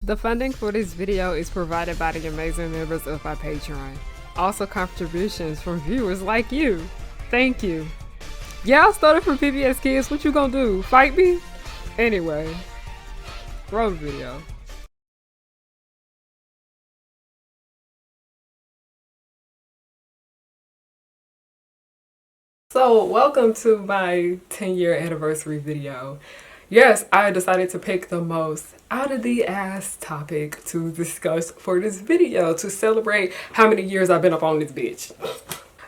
The funding for this video is provided by the amazing members of my Patreon. Also contributions from viewers like you. Thank you. Yeah, I started from PBS Kids. What you gonna do? Fight me? Anyway, roll the video. So welcome to my 10-year anniversary video. Yes, I decided to pick the most out of the ass topic to discuss for this video to celebrate how many years I've been up on this bitch.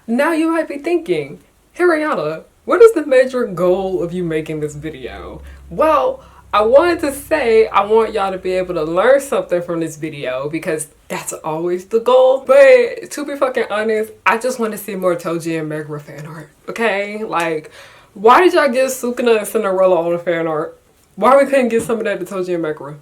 Now you might be thinking, hey Rihanna, what is the major goal of you making this video? Well, I wanted to say I want y'all to be able to learn something from this video because that's always the goal. But to be fucking honest, I just want to see more Toji and Megara fan art. Okay? Like, why did y'all give Sukuna and Cinderella all the fan art? Why we couldn't get some of that to Toji and Megara?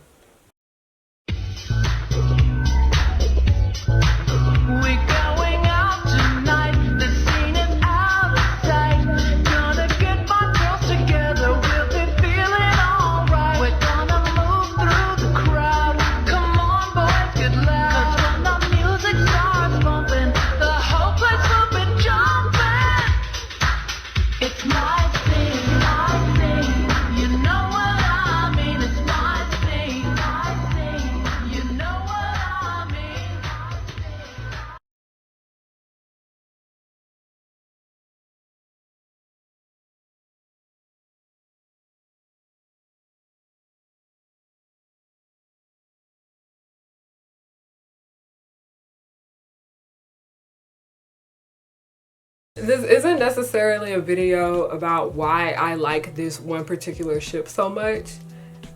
This isn't necessarily a video about why I like this one particular ship so much.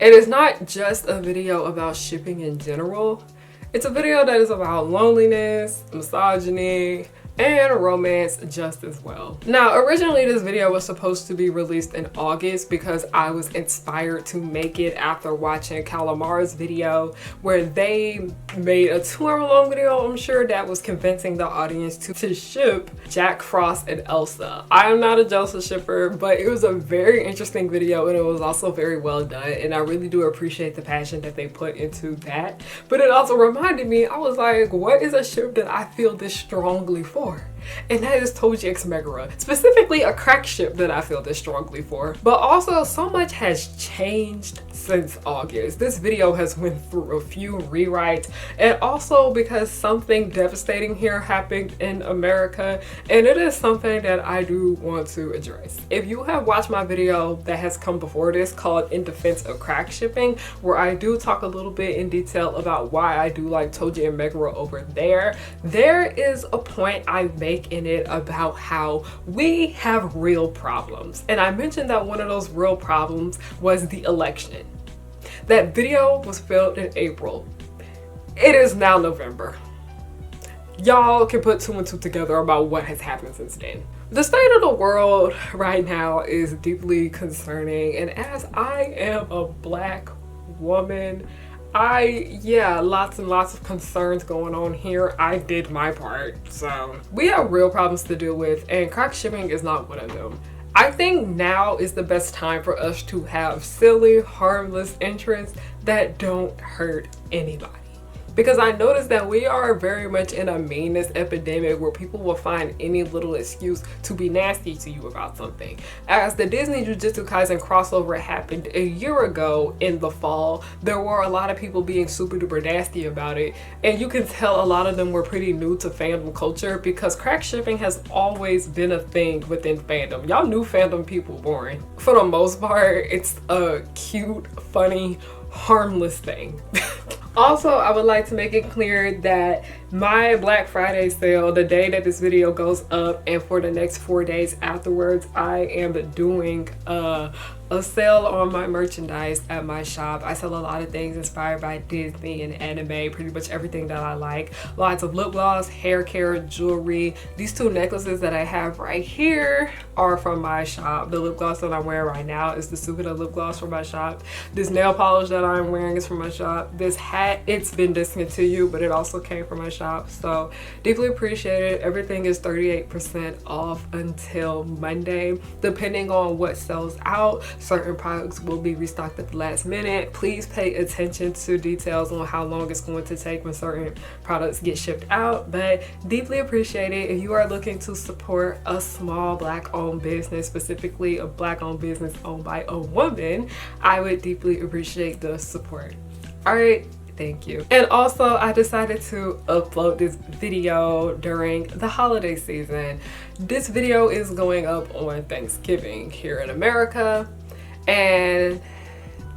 It is not just a video about shipping in general. It's a video that is about loneliness, misogyny, and romance just as well. Now, originally this video was supposed to be released in August because I was inspired to make it after watching Calamara's video where they made a 2-hour-long video, I'm sure, that was convincing the audience to ship Jack Frost and Elsa. I am not a Elsa shipper, but it was a very interesting video and it was also very well done, and I really do appreciate the passion that they put into that. But it also reminded me, I was like, what is a ship that I feel this strongly for? And that is Toji x Megara, specifically a crack ship that I feel this strongly for. But also, so much has changed since August. This video has went through a few rewrites, and also because something devastating here happened in America, and it is something that I do want to address. If you have watched my video that has come before this called In Defense of Crack Shipping, where I do talk a little bit in detail about why I do like Toji and Megara over there, there is a point I make in it about how we have real problems. And I mentioned that one of those real problems was the election. That video was filmed in April. It is now November. Y'all can put 2 and 2 together about what has happened since then. The state of the world right now is deeply concerning, and as I am a Black woman, lots and lots of concerns going on here. I did my part. So we have real problems to deal with, and crack shipping is not one of them. I think now is the best time for us to have silly, harmless interests that don't hurt anybody. Because I noticed that we are very much in a meanness epidemic where people will find any little excuse to be nasty to you about something. As the Disney Jujutsu Kaisen crossover happened a year ago in the fall, there were a lot of people being super duper nasty about it, and you can tell a lot of them were pretty new to fandom culture because crack shipping has always been a thing within fandom. Y'all knew fandom people boring. For the most part, it's a cute, funny, harmless thing. Also, I would like to make it clear that my Black Friday sale, the day that this video goes up and for the next 4 days afterwards, I am doing a sale on my merchandise at my shop. I sell a lot of things inspired by Disney and anime, pretty much everything that I like. Lots of lip gloss, hair care, jewelry. These 2 necklaces that I have right here are from my shop. The lip gloss that I'm wearing right now is the Sukuna lip gloss from my shop. This nail polish that I'm wearing is from my shop. This hat, it's been discontinued, but it also came from my shop. So deeply appreciate it. Everything is 38% off until Monday, depending on what sells out. certain products will be restocked at the last minute. Please pay attention to details on how long it's going to take when certain products get shipped out, but deeply appreciate it. If you are looking to support a small Black-owned business, specifically a Black-owned business owned by a woman, I would deeply appreciate the support. All right. Thank you. And also, I decided to upload this video during the holiday season. This video is going up on Thanksgiving here in America, and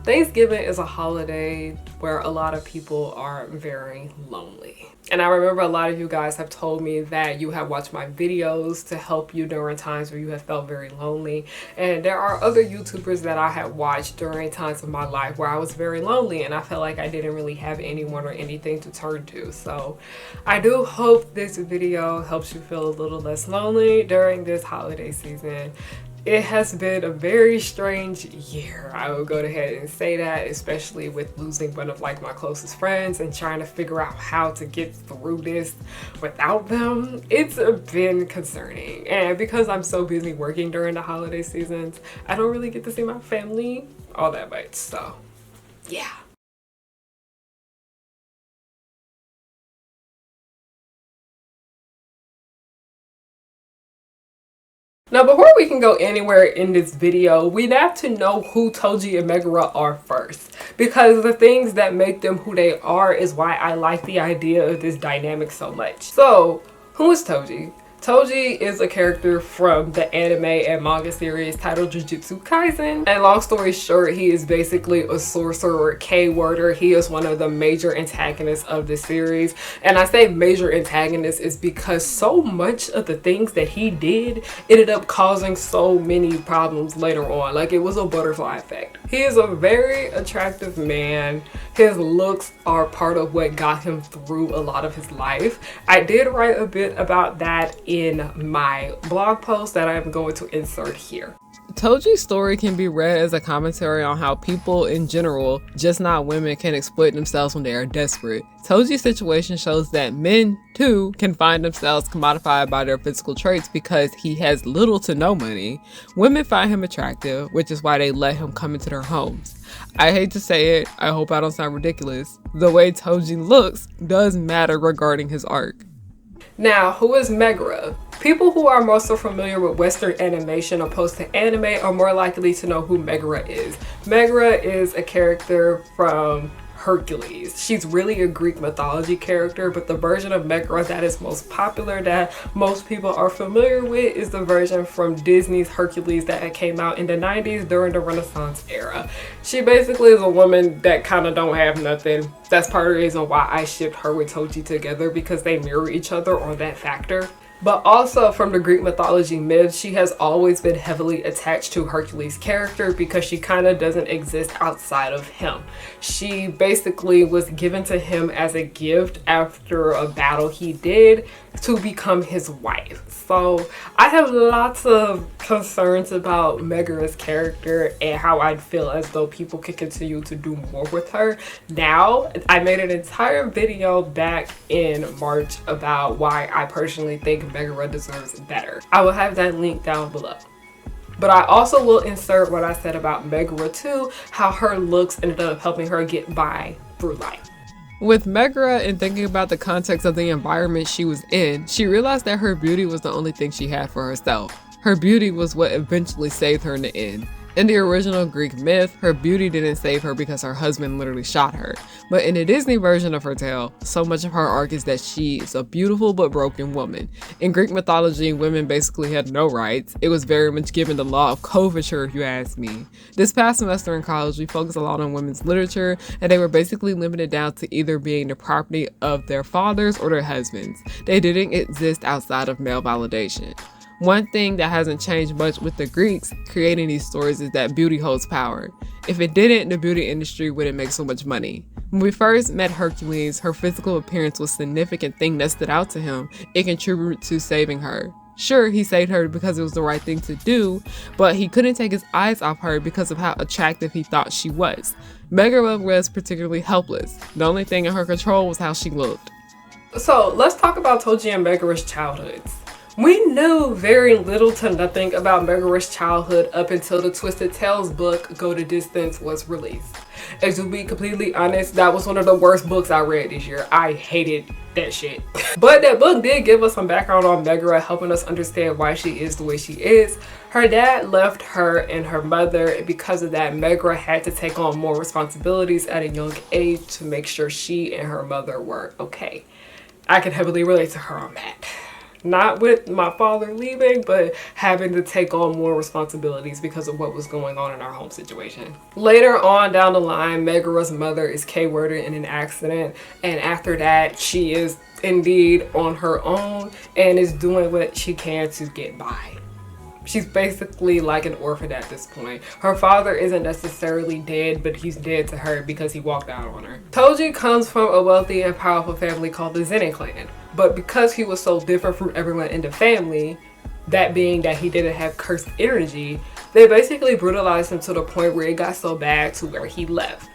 Thanksgiving is a holiday where a lot of people are very lonely. And I remember a lot of you guys have told me that you have watched my videos to help you during times where you have felt very lonely. And there are other YouTubers that I have watched during times of my life where I was very lonely and I felt like I didn't really have anyone or anything to turn to. So I do hope this video helps you feel a little less lonely during this holiday season. It has been a very strange year. I will go ahead and say that, especially with losing one of like my closest friends and trying to figure out how to get through this without them. It's been concerning. And because I'm so busy working during the holiday seasons, I don't really get to see my family all that much. So yeah. Now, before we can go anywhere in this video, we have to know who Toji and Megara are first, because the things that make them who they are is why I like the idea of this dynamic so much. So, who is Toji? Toji is a character from the anime and manga series titled Jujutsu Kaisen. And long story short, he is basically a sorcerer, K-worder. He is one of the major antagonists of the series. And I say major antagonist is because so much of the things that he did ended up causing so many problems later on. Like, it was a butterfly effect. He is a very attractive man. His looks are part of what got him through a lot of his life. I did write a bit about that in my blog post that I'm going to insert here. Toji's story can be read as a commentary on how people in general, just not women, can exploit themselves when they are desperate. Toji's situation shows that men, too, can find themselves commodified by their physical traits because he has little to no money. Women find him attractive, which is why they let him come into their homes. I hate to say it, I hope I don't sound ridiculous. The way Toji looks does matter regarding his arc. Now, who is Megara? People who are more so familiar with Western animation opposed to anime are more likely to know who Megara is. Megara is a character from Hercules. She's really a Greek mythology character, but the version of Megara that is most popular, that most people are familiar with, is the version from Disney's Hercules that came out in the 90s during the Renaissance era. She basically is a woman that kind of don't have nothing. That's part of the reason why I shipped her with Toji together, because they mirror each other on that factor. But also from the Greek mythology myths, she has always been heavily attached to Hercules' character because she kind of doesn't exist outside of him. She basically was given to him as a gift after a battle he did to become his wife. So I have lots of concerns about Megara's character and how I'd feel as though people could continue to do more with her. Now, I made an entire video back in March about why I personally think Megara deserves better. I will have that link down below. But I also will insert what I said about Megara too, how her looks ended up helping her get by through life. With Megara, and thinking about the context of the environment she was in, she realized that her beauty was the only thing she had for herself. Her beauty was what eventually saved her in the end. In the original Greek myth, her beauty didn't save her because her husband literally shot her. But in the Disney version of her tale, so much of her arc is that she is a beautiful but broken woman. In Greek mythology, women basically had no rights. It was very much given the law of coverture, if you ask me. This past semester in college, we focused a lot on women's literature, and they were basically limited down to either being the property of their fathers or their husbands. They didn't exist outside of male validation. One thing that hasn't changed much with the Greeks creating these stories is that beauty holds power. If it didn't, the beauty industry wouldn't make so much money. When we first met Hercules, her physical appearance was a significant thing that stood out to him. It contributed to saving her. Sure, he saved her because it was the right thing to do, but he couldn't take his eyes off her because of how attractive he thought she was. Megara was particularly helpless. The only thing in her control was how she looked. So let's talk about Toji and Megara's childhoods. We knew very little to nothing about Megara's childhood up until the Twisted Tales book Go the Distance was released. And to be completely honest, that was one of the worst books I read this year. I hated that shit. But that book did give us some background on Megara, helping us understand why she is the way she is. Her dad left her and her mother, and because of that, Megara had to take on more responsibilities at a young age to make sure she and her mother were okay. I can heavily relate to her on that. Not with my father leaving, but having to take on more responsibilities because of what was going on in our home situation. Later on down the line, Megara's mother is K-worded in an accident, and after that, she is indeed on her own and is doing what she can to get by. She's basically like an orphan at this point. Her father isn't necessarily dead, but he's dead to her because he walked out on her. Toji comes from a wealthy and powerful family called the Zenin clan, but because he was so different from everyone in the family, that being that he didn't have cursed energy, they basically brutalized him to the point where it got so bad to where he left.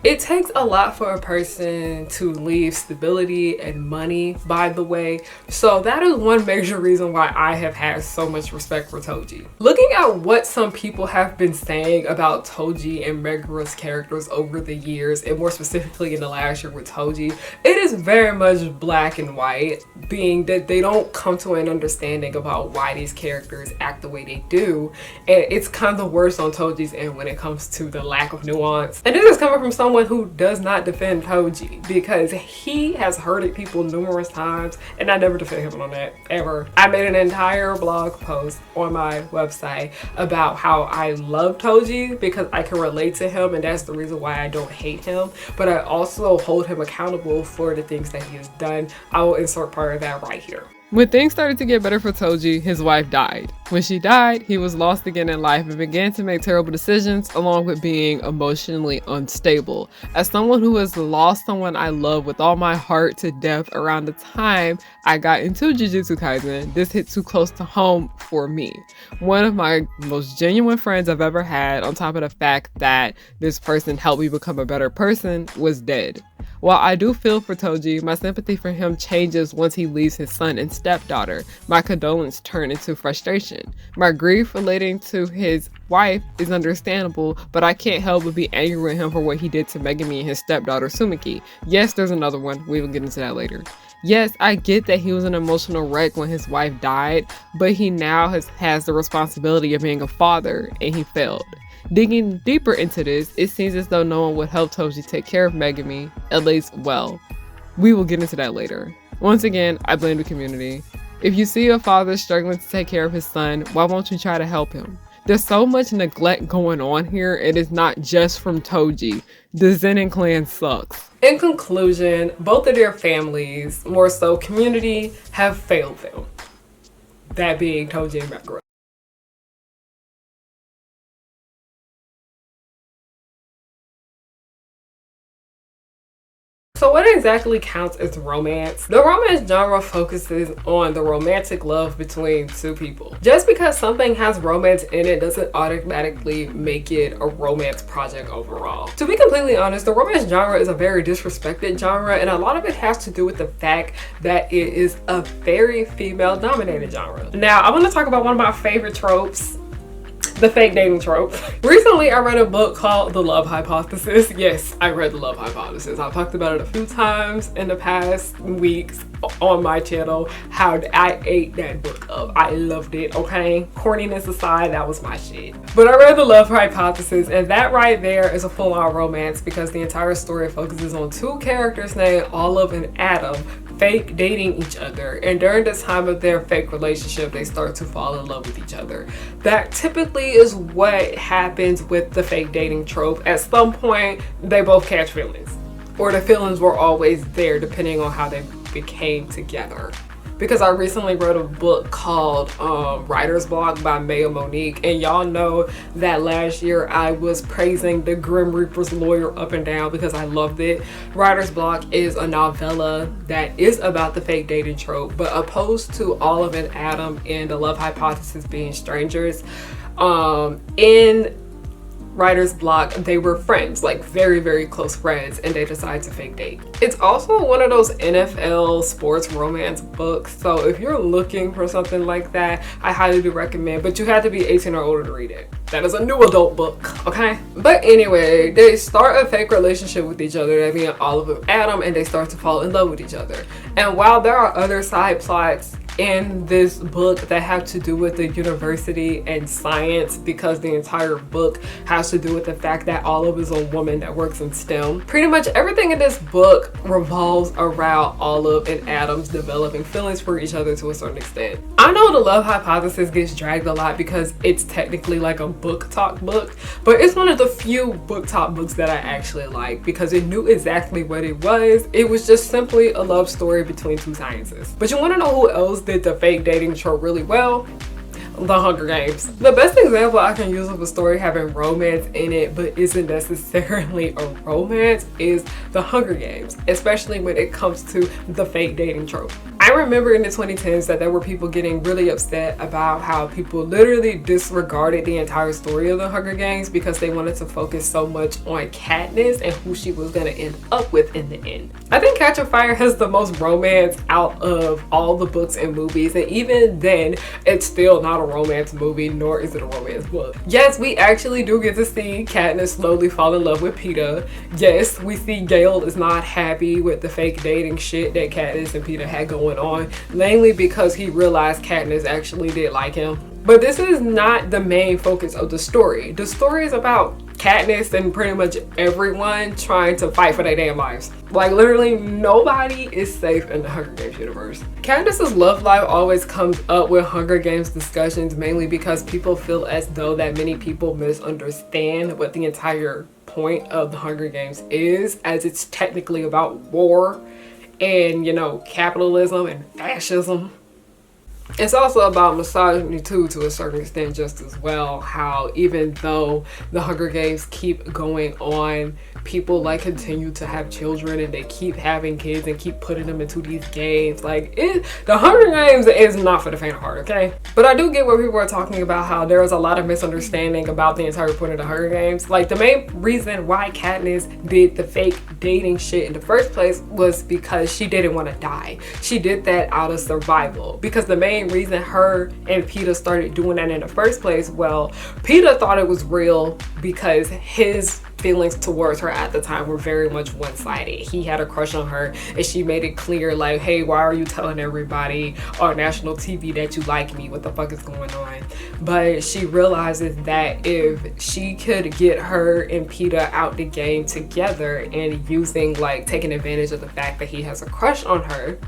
It takes a lot for a person to leave stability and money, by the way. So that is one major reason why I have had so much respect for Toji. Looking at what some people have been saying about Toji and Megara's characters over the years, and more specifically in the last year with Toji, it is very much black and white, being that they don't come to an understanding about why these characters act the way they do. And it's kind of worse on Toji's end when it comes to the lack of nuance. And this is coming from someone who does not defend Toji, because he has hurted people numerous times, and I never defend him on that, ever. I made an entire blog post on my website about how I love Toji because I can relate to him, and that's the reason why I don't hate him, but I also hold him accountable for the things that he has done. I will insert part of that right here. When things started to get better for Toji, his wife died. When she died, he was lost again in life and began to make terrible decisions, along with being emotionally unstable. As someone who has lost someone I love with all my heart to death around the time I got into Jujutsu Kaisen, this hit too close to home for me. One of my most genuine friends I've ever had, on top of the fact that this person helped me become a better person, was dead. While I do feel for Toji, my sympathy for him changes once he leaves his son and stepdaughter. My condolence turn into frustration. My grief relating to his wife is understandable, but I can't help but be angry with him for what he did to Megami and his stepdaughter Sumiki. Yes, there's another one. We will get into that later. Yes, I get that he was an emotional wreck when his wife died, but he now has the responsibility of being a father, and he failed. Digging deeper into this, it seems as though no one would help Toji take care of Megami, at least well. We will get into that later. Once again, I blame the community. If you see a father struggling to take care of his son, why won't you try to help him? There's so much neglect going on here, and it's not just from Toji. The Zenin clan sucks. In conclusion, both of their families, more so community, have failed them. That being Toji and Megara. So what exactly counts as romance? The romance genre focuses on the romantic love between two people. Just because something has romance in it doesn't automatically make it a romance project overall. To be completely honest, the romance genre is a very disrespected genre, and a lot of it has to do with the fact that it is a very female dominated genre. Now, I want to talk about one of my favorite tropes, the fake dating trope. Recently, I read a book called The Love Hypothesis. Yes, I read The Love Hypothesis. I've talked about it a few times in the past weeks on my channel, how I ate that book up. I loved it, okay? Corniness aside, that was my shit. But I read The Love Hypothesis, and that right there is a full-on romance because the entire story focuses on two characters named Olive and Adam fake dating each other, and during the time of their fake relationship they start to fall in love with each other. That typically is what happens with the fake dating trope. At some point they both catch feelings, or the feelings were always there depending on how they became together. Because I recently wrote a book called Writer's Block by Maya Monique, and y'all know that last year I was praising the Grim Reaper's lawyer up and down because I loved it. Writer's Block is a novella that is about the fake dating trope, but opposed to Olive and Adam and The Love Hypothesis being strangers, in writer's block, they were friends, like very, very close friends, and they decide to fake date. It's also one of those NFL sports romance books, so if you're looking for something like that, I highly do recommend, but you have to be 18 or older to read it. That is a new adult book, okay? But anyway, they start a fake relationship with each other, that being Olive and Adam, and they start to fall in love with each other. And while there are other side plots in this book that have to do with the university and science, because the entire book has to do with the fact that Olive is a woman that works in STEM. Pretty much everything in this book revolves around Olive and Adam's developing feelings for each other to a certain extent. I know the love hypothesis gets dragged a lot because it's technically like a book talk book, but it's one of the few book talk books that I actually like because it knew exactly what it was. It was just simply a love story between two scientists. But you want to know who else did the fake dating trope really well? The Hunger Games. The best example I can use of a story having romance in it but isn't necessarily a romance is The Hunger Games, especially when it comes to the fake dating trope. I remember in the 2010s that there were people getting really upset about how people literally disregarded the entire story of The Hunger Games because they wanted to focus so much on Katniss and who she was going to end up with in the end. I think Catch a Fire has the most romance out of all the books and movies, and even then it's still not a romance movie, nor is it a romance book. Yes, we actually do get to see Katniss slowly fall in love with Peeta. Yes, we see Gale is not happy with the fake dating shit that Katniss and Peeta had going on, mainly because he realized Katniss actually did like him. But this is not the main focus of the story. The story is about Katniss and pretty much everyone trying to fight for their damn lives. Like literally nobody is safe in the Hunger Games universe. Katniss's love life always comes up with Hunger Games discussions, mainly because people feel as though that many people misunderstand what the entire point of the Hunger Games is, as it's technically about war and, you know, capitalism and fascism. It's also about misogyny too, to a certain extent, just as well. How even though the Hunger Games keep going on, people like continue to have children and they keep having kids and keep putting them into these games. Like the Hunger Games is not for the faint of heart, okay? But I do get what people are talking about, how there is a lot of misunderstanding about the entire point of the Hunger Games. Like the main reason why Katniss did the fake dating shit in the first place was because she didn't want to die. She did that out of survival, because the main reason her and Peeta started doing that in the first place, well, Peeta thought it was real because his feelings towards her at the time were very much one-sided. He had a crush on her and she made it clear like, hey, why are you telling everybody on national TV that you like me? What the fuck is going on? But she realizes that if she could get her and Peeta out the game together and using like taking advantage of the fact that he has a crush on her,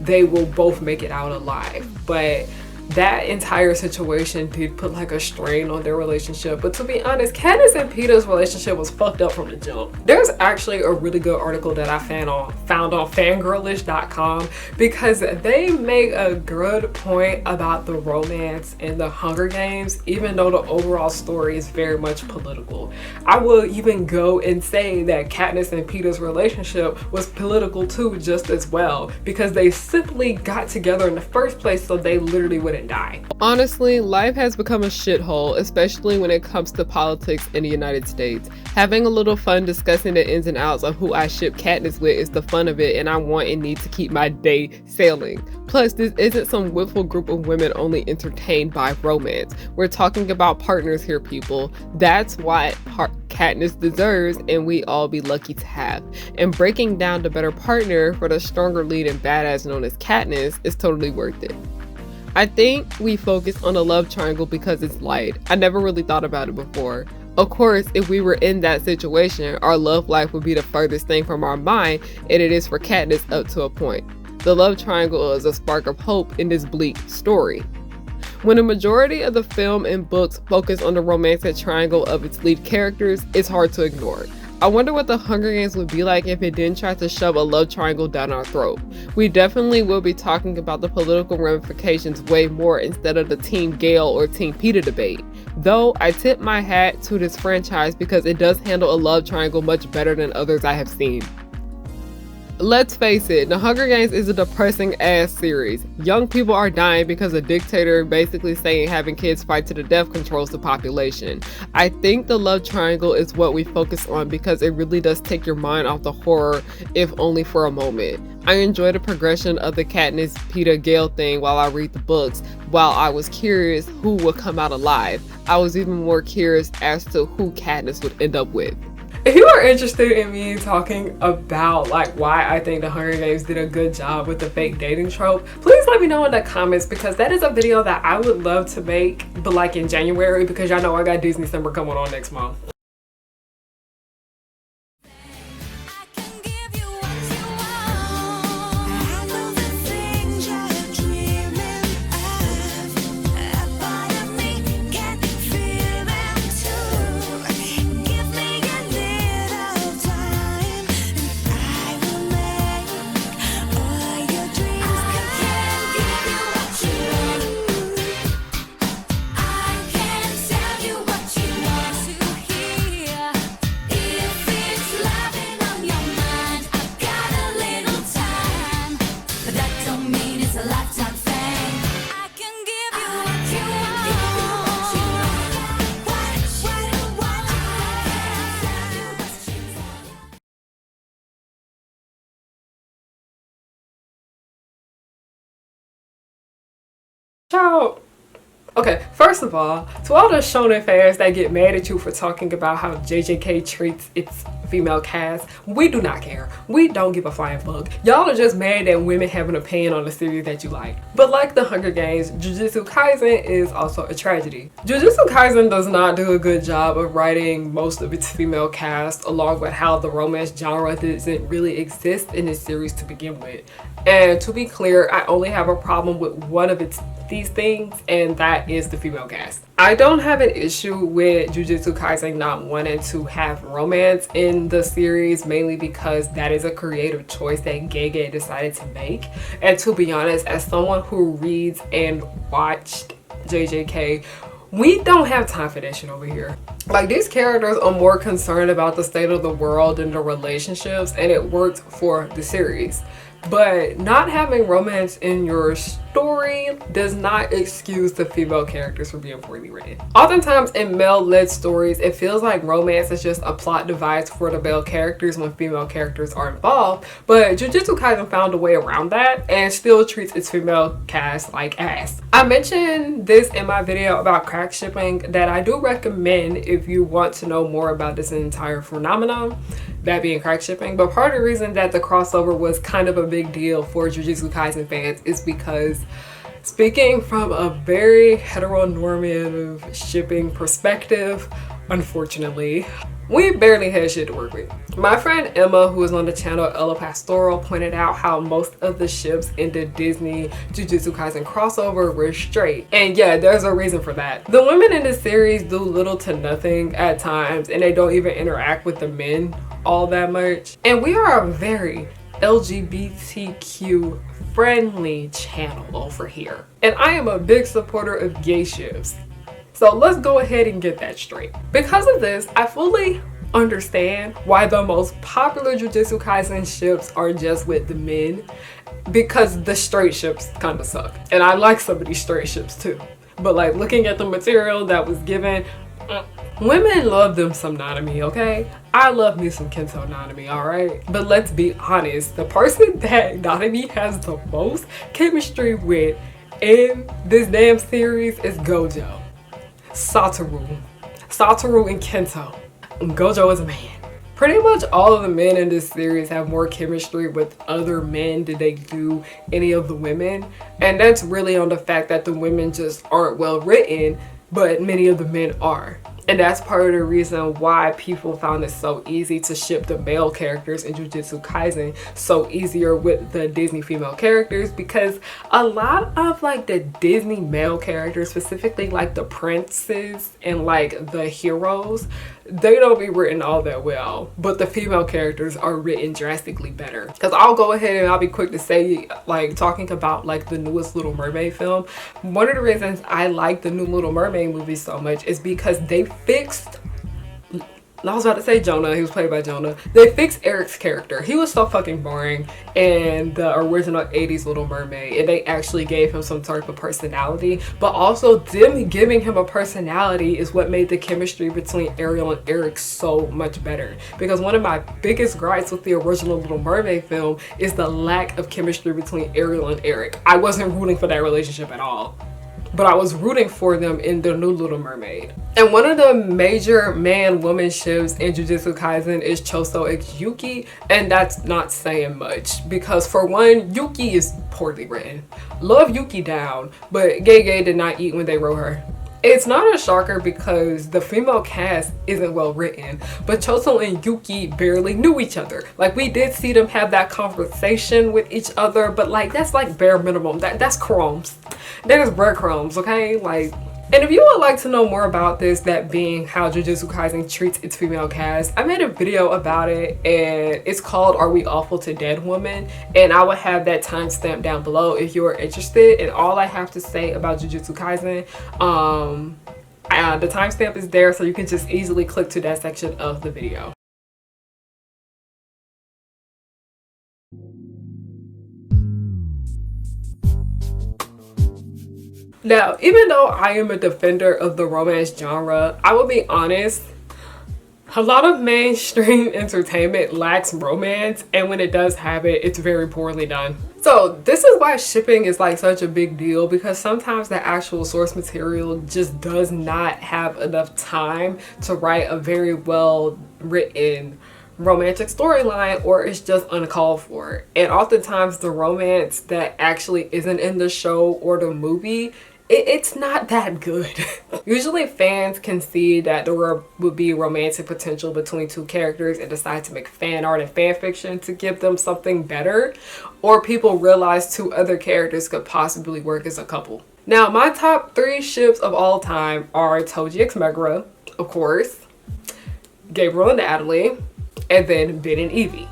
they will both make it out alive. But that entire situation did put like a strain on their relationship. But to be honest, Katniss and Peeta's relationship was fucked up from the jump. There's actually a really good article that I found on fangirlish.com because they make a good point about the romance in the Hunger Games, even though the overall story is very much political. I will even go and say that Katniss and Peeta's relationship was political too, just as well, because they simply got together in the first place so they literally wouldn't die. Honestly, life has become a shithole, especially when it comes to politics in the United States. Having a little fun discussing the ins and outs of who I ship Katniss with is the fun of it, and I want and need to keep my day sailing. Plus, this isn't some wiffle group of women only entertained by romance. We're talking about partners here, people. That's what Katniss deserves, and we all be lucky to have. And breaking down the better partner for the stronger lead and badass known as Katniss is totally worth it. I think we focus on the love triangle because it's light. I never really thought about it before. Of course, if we were in that situation, our love life would be the furthest thing from our mind, and it is for Katniss up to a point. The love triangle is a spark of hope in this bleak story. When a majority of the film and books focus on the romantic triangle of its lead characters, it's hard to ignore. I wonder what the Hunger Games would be like if it didn't try to shove a love triangle down our throat. We definitely will be talking about the political ramifications way more instead of the Team Gale or Team Peeta debate. Though I tip my hat to this franchise because it does handle a love triangle much better than others I have seen. Let's face it, The Hunger Games is a depressing ass series. Young people are dying because a dictator basically saying having kids fight to the death controls the population. I think the love triangle is what we focus on because it really does take your mind off the horror, if only for a moment. I enjoy the progression of the Katniss Peeta Gale thing while I read the books, while I was curious who would come out alive. I was even more curious as to who Katniss would end up with. If you are interested in me talking about like why I think The Hunger Games did a good job with the fake dating trope, please let me know in the comments, because that is a video that I would love to make, but like in January, because y'all know I got Disney summer coming on next month. Ciao. Okay, first of all, to all the shonen fans that get mad at you for talking about how JJK treats its female cast, we do not care. We don't give a flying fuck. Y'all are just mad that women have an opinion on the series that you like. But like The Hunger Games, Jujutsu Kaisen is also a tragedy. Jujutsu Kaisen does not do a good job of writing most of its female cast, along with how the romance genre doesn't really exist in this series to begin with. And to be clear, I only have a problem with one of these things, and that is the female cast. I don't have an issue with Jujutsu Kaisen not wanting to have romance in the series, mainly because that is a creative choice that Gege decided to make. And to be honest, as someone who reads and watched JJK, we don't have time for that shit over here. Like, these characters are more concerned about the state of the world and the relationships, and it worked for the series. But not having romance in your story does not excuse the female characters for being poorly written. Oftentimes in male-led stories, it feels like romance is just a plot device for the male characters when female characters are involved, but Jujutsu Kaisen found a way around that and still treats its female cast like ass. I mentioned this in my video about crack shipping that I do recommend if you want to know more about this entire phenomenon, that being crack shipping. But part of the reason that the crossover was kind of a big deal for Jujutsu Kaisen fans is because, speaking from a very heteronormative shipping perspective, unfortunately, we barely had shit to work with. My friend Emma, who is on the channel Ella Pastoral, pointed out how most of the ships in the Disney Jujutsu Kaisen crossover were straight. And yeah, there's a reason for that. The women in the series do little to nothing at times, and they don't even interact with the men all that much. And we are a very LGBTQ friendly channel over here. And I am a big supporter of gay ships. So let's go ahead and get that straight. Because of this, I fully understand why the most popular Jujutsu Kaisen ships are just with the men, because the straight ships kind of suck. And I like some of these straight ships too. But like, looking at the material that was given, women love them some Nanami, okay? I love me some Kento Nanami, alright? But let's be honest, the person that Nanami has the most chemistry with in this damn series is Gojo. Satoru and Kento. Gojo is a man. Pretty much all of the men in this series have more chemistry with other men than they do any of the women. And that's really on the fact that the women just aren't well written, but many of the men are. And that's part of the reason why people found it so easy to ship the male characters in Jujutsu Kaisen so easier with the Disney female characters, because a lot of like the Disney male characters, specifically like the princes and like the heroes, they don't be written all that well, but the female characters are written drastically better. Because I'll go ahead and I'll be quick to say, like, talking about like the newest Little Mermaid film, one of the reasons I like the new Little Mermaid movie so much is because they fixed I was about to say Jonah. He was played by Jonah. They fixed Eric's character. He was so fucking boring in the original 80s Little Mermaid, and they actually gave him some sort of personality. But also, them giving him a personality is what made the chemistry between Ariel and Eric so much better. Because one of my biggest gripes with the original Little Mermaid film is the lack of chemistry between Ariel and Eric. I wasn't rooting for that relationship at all, but I was rooting for them in the new Little Mermaid. And one of the major man-woman ships in Jujutsu Kaisen is Choso x Yuki, and that's not saying much because for one, Yuki is poorly written. Love Yuki down, but Gege did not eat when they wrote her. It's not a shocker because the female cast isn't well written, but Choso and Yuki barely knew each other. Like, we did see them have that conversation with each other, but like, that's like bare minimum. That's crumbs. That is breadcrumbs, okay? Like, and if you would like to know more about this, that being how Jujutsu Kaisen treats its female cast, I made a video about it, and it's called Are We Awful to Dead Women? And I will have that timestamp down below if you are interested. And all I have to say about Jujutsu Kaisen, the timestamp is there, so you can just easily click to that section of the video. Now, even though I am a defender of the romance genre, I will be honest, a lot of mainstream entertainment lacks romance, and when it does have it, it's very poorly done. So this is why shipping is like such a big deal, because sometimes the actual source material just does not have enough time to write a very well written romantic storyline, or it's just uncalled for. And oftentimes the romance that actually isn't in the show or the movie, it's not that good. Usually fans can see that there would be romantic potential between two characters and decide to make fan art and fan fiction to give them something better, or people realize two other characters could possibly work as a couple. Now, my top 3 ships of all time are Toji x Megara, of course, Gabriel and Natalie, and then Ben and Evie.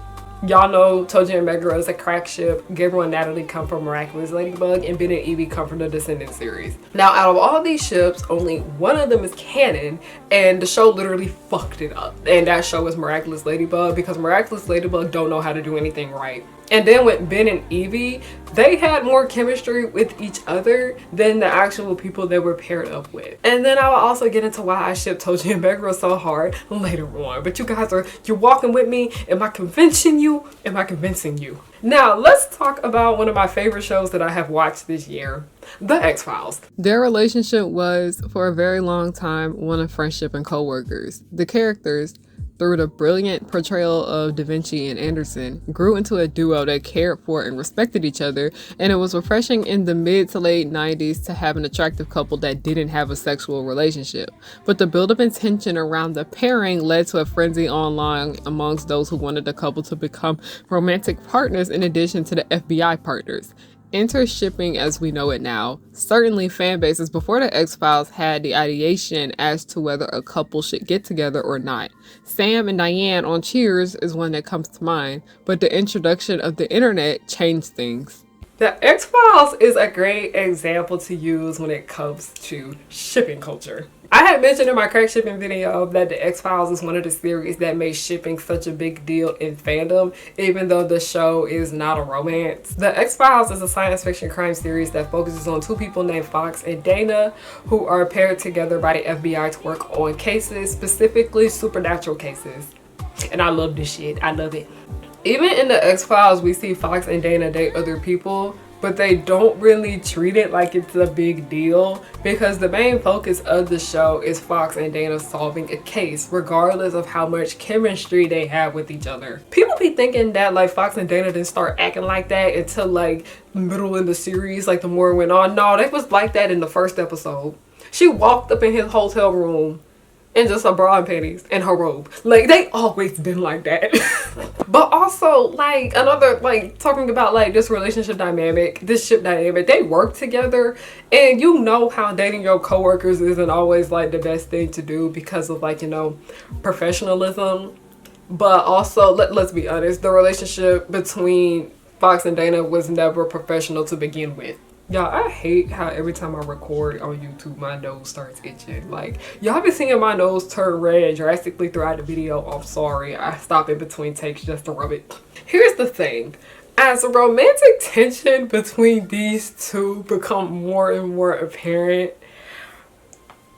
Y'all know Toji and Megara is a crack ship. Gabriel and Natalie come from Miraculous Ladybug, and Ben and Evie come from the Descendants series. Now, out of all these ships, only one of them is canon, and the show literally fucked it up. And that show is Miraculous Ladybug, because Miraculous Ladybug don't know how to do anything right. And then with Ben and Evie, they had more chemistry with each other than the actual people they were paired up with. And then I will also get into why I ship Toji and Megara so hard later on. But you guys you're walking with me. Am I convincing you? Am I convincing you? Now, let's talk about one of my favorite shows that I have watched this year, The X-Files. Their relationship was, for a very long time, one of friendship and co-workers. The characters, through the brilliant portrayal of Da Vinci and Anderson, grew into a duo that cared for and respected each other, and it was refreshing in the mid to late 90s to have an attractive couple that didn't have a sexual relationship. But the build-up and tension around the pairing led to a frenzy online amongst those who wanted the couple to become romantic partners in addition to the FBI partners. Enter shipping as we know it now. Certainly fan bases before the X-Files had the ideation as to whether a couple should get together or not. Sam and Diane on Cheers is one that comes to mind, but the introduction of the internet changed things. The X-Files is a great example to use when it comes to shipping culture. I had mentioned in my crack shipping video that the X-Files is one of the series that made shipping such a big deal in fandom, even though the show is not a romance. The X-Files is a science fiction crime series that focuses on 2 people named Fox and Dana, who are paired together by the FBI to work on cases, specifically supernatural cases. And I love this shit. I love it. Even in the X-Files, we see Fox and Dana date other people, but they don't really treat it like it's a big deal because the main focus of the show is Fox and Dana solving a case, regardless of how much chemistry they have with each other. People be thinking that like Fox and Dana didn't start acting like that until like middle in the series, like the more it went on. No, they was like that in the first episode. She walked up in his hotel room in just a bra and panties and her robe. Like, they always been like that. But also, like, another, like, talking about, like, this relationship dynamic, this ship dynamic, they work together, and you know how dating your coworkers isn't always, like, the best thing to do because of, like, you know, professionalism. But also, let's be honest, the relationship between Fox and Dana was never professional to begin with. Y'all, I hate how every time I record on YouTube, my nose starts itching. Like, y'all been seeing my nose turn red drastically throughout the video. I'm sorry. I stop in between takes just to rub it. Here's the thing. As the romantic tension between these two become more and more apparent,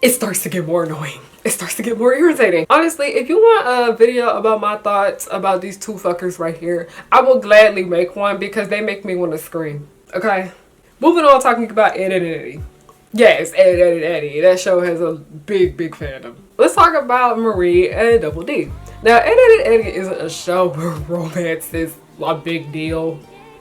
it starts to get more annoying. It starts to get more irritating. Honestly, if you want a video about my thoughts about these two fuckers right here, I will gladly make one because they make me want to scream. Okay? Moving on, talking about Eddy. Yes, Eddy. That show has a big fandom. Let's talk about Marie and Double D. Now, Eddy isn't a show where romance is a big deal.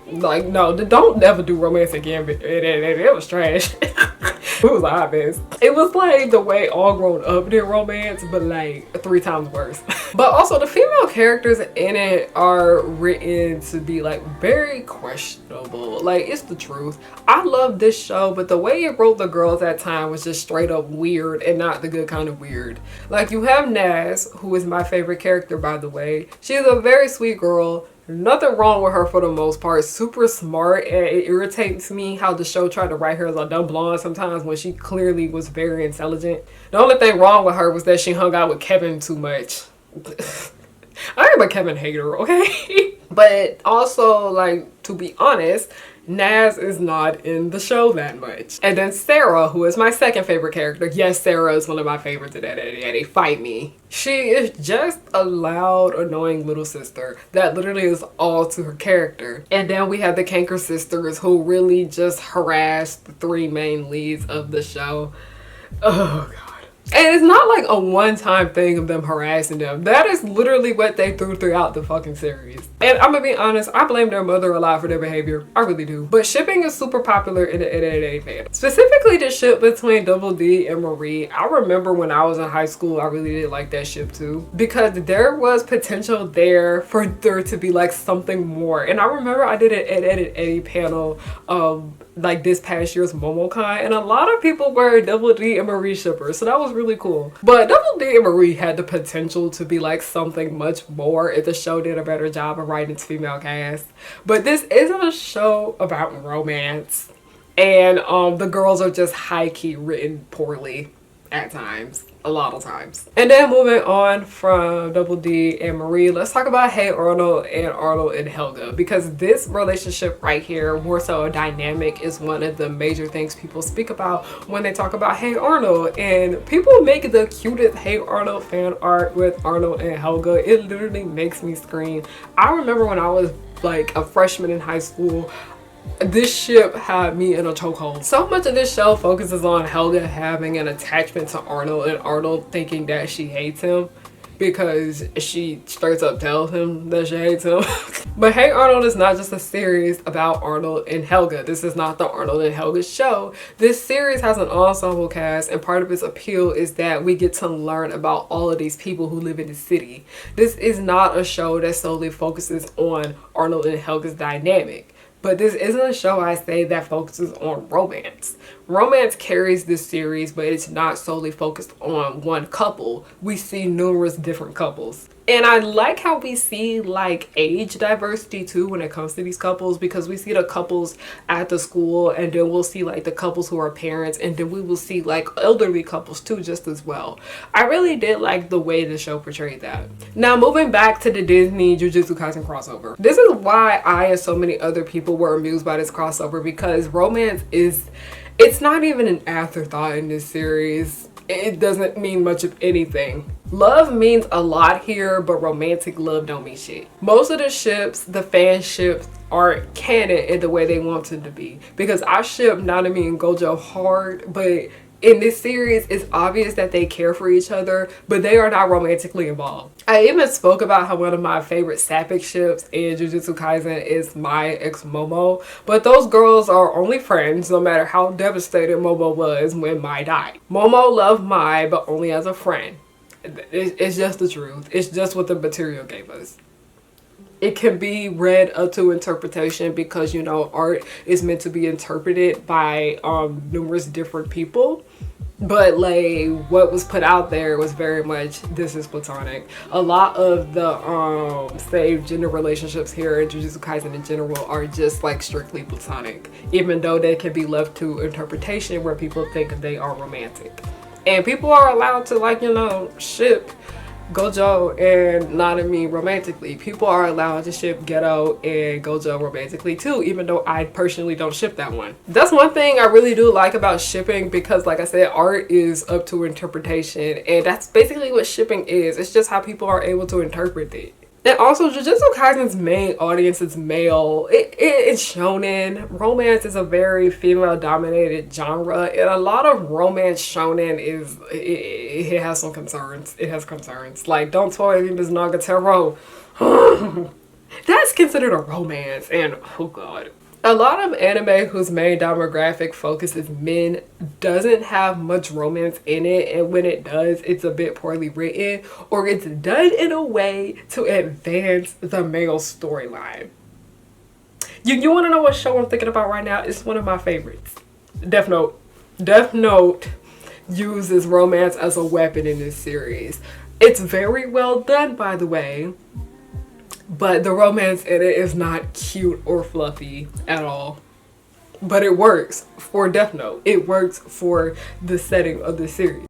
Like, no, don't never do romance again. But it was trash. It was a hot mess. It was like the way All Grown Up did romance, but like 3 times worse. But also the female characters in it are written to be like very questionable. Like, it's the truth. I love this show, but the way it wrote the girls at time was just straight up weird and not the good kind of weird. Like, you have Naz, who is my favorite character, by the way. She's a very sweet girl. Nothing wrong with her for the most part. Super smart, and it irritates me how the show tried to write her as a dumb blonde sometimes when she clearly was very intelligent. The only thing wrong with her was that she hung out with Kevin too much. I am a Kevin hater, okay? But also, like, to be honest, Naz is not in the show that much. And then Sarah, who is my second favorite character. Yes, Sarah is one of my favorites in Eddy. Fight me. She is just a loud, annoying little sister that literally is all to her character. And then we have the Canker sisters, who really just harass the 3 main leads of the show. Oh god. And it's not like a one-time thing of them harassing them. That is literally what they threw throughout the fucking series. And I'm gonna be honest, I blame their mother a lot for their behavior. I really do. But shipping is super popular in the Eddy fan. Specifically the ship between Double D and Marie. I remember when I was in high school, I really did like that ship too. Because there was potential there for there to be like something more. And I remember I did an Eddy panel like this past year's MomoCon, and a lot of people were Double D and Marie shippers, so that was really cool. But Double D and Marie had the potential to be like something much more if the show did a better job of writing its female cast. But this isn't a show about romance, and the girls are just high-key written poorly at times. A lot of times. And then moving on from Double D and Marie, let's talk about Hey Arnold and Helga, because this relationship right here, more so a dynamic, is one of the major things people speak about when they talk about Hey Arnold. And people make the cutest Hey Arnold fan art with Arnold and Helga. It literally makes me scream. I remember when I was like a freshman in high school, this ship had me in a chokehold. So much of this show focuses on Helga having an attachment to Arnold and Arnold thinking that she hates him because she straight up tells him that she hates him. But Hey Arnold is not just a series about Arnold and Helga. This is not the Arnold and Helga show. This series has an ensemble cast, and part of its appeal is that we get to learn about all of these people who live in the city. This is not a show that solely focuses on Arnold and Helga's dynamic. But this isn't a show, I say, that focuses on romance. Romance carries this series, but it's not solely focused on one couple. We see numerous different couples. And I like how we see like age diversity too when it comes to these couples, because we see the couples at the school, and then we'll see like the couples who are parents, and then we will see like elderly couples too just as well. I really did like the way the show portrayed that. Now moving back to the Disney Jujutsu Kaisen crossover. This is why I and so many other people were amused by this crossover, because romance is, it's not even an afterthought in this series. It doesn't mean much of anything. Love means a lot here, but romantic love don't mean shit. Most of the ships, the fan ships, aren't canon in the way they want them to be. Because I ship Nanami and Gojo hard, but in this series, it's obvious that they care for each other, but they are not romantically involved. I even spoke about how one of my favorite sapphic ships in Jujutsu Kaisen is Mai x Momo, but those girls are only friends no matter how devastated Momo was when Mai died. Momo loved Mai, but only as a friend. It's just the truth. It's just what the material gave us. It can be read up to interpretation because, you know, art is meant to be interpreted by numerous different people. But like what was put out there was very much this is platonic. A lot of the say gender relationships here in Jujutsu Kaisen in general are just like strictly platonic, even though they can be left to interpretation where people think they are romantic. And people are allowed to, like, you know, ship Gojo and Nanami romantically. People are allowed to ship Geto and Gojo romantically too, even though I personally don't ship that one. That's one thing I really do like about shipping, because like I said, art is up to interpretation, and that's basically what shipping is. It's just how people are able to interpret it. And also, Jujutsu Kaisen's main audience is male. It's shonen. Romance is a very female-dominated genre, and a lot of romance shonen is it has some concerns. It has concerns. Like, don't toy me, Miss Nagatoro. That's considered a romance, and oh god. A lot of anime whose main demographic focuses men doesn't have much romance in it, and when it does, it's a bit poorly written, or it's done in a way to advance the male storyline. You want to know what show I'm thinking about right now? It's one of my favorites. Death Note. Death Note uses romance as a weapon in this series. It's very well done, by the way. But the romance in it is not cute or fluffy at all. But it works for Death Note. It works for the setting of the series.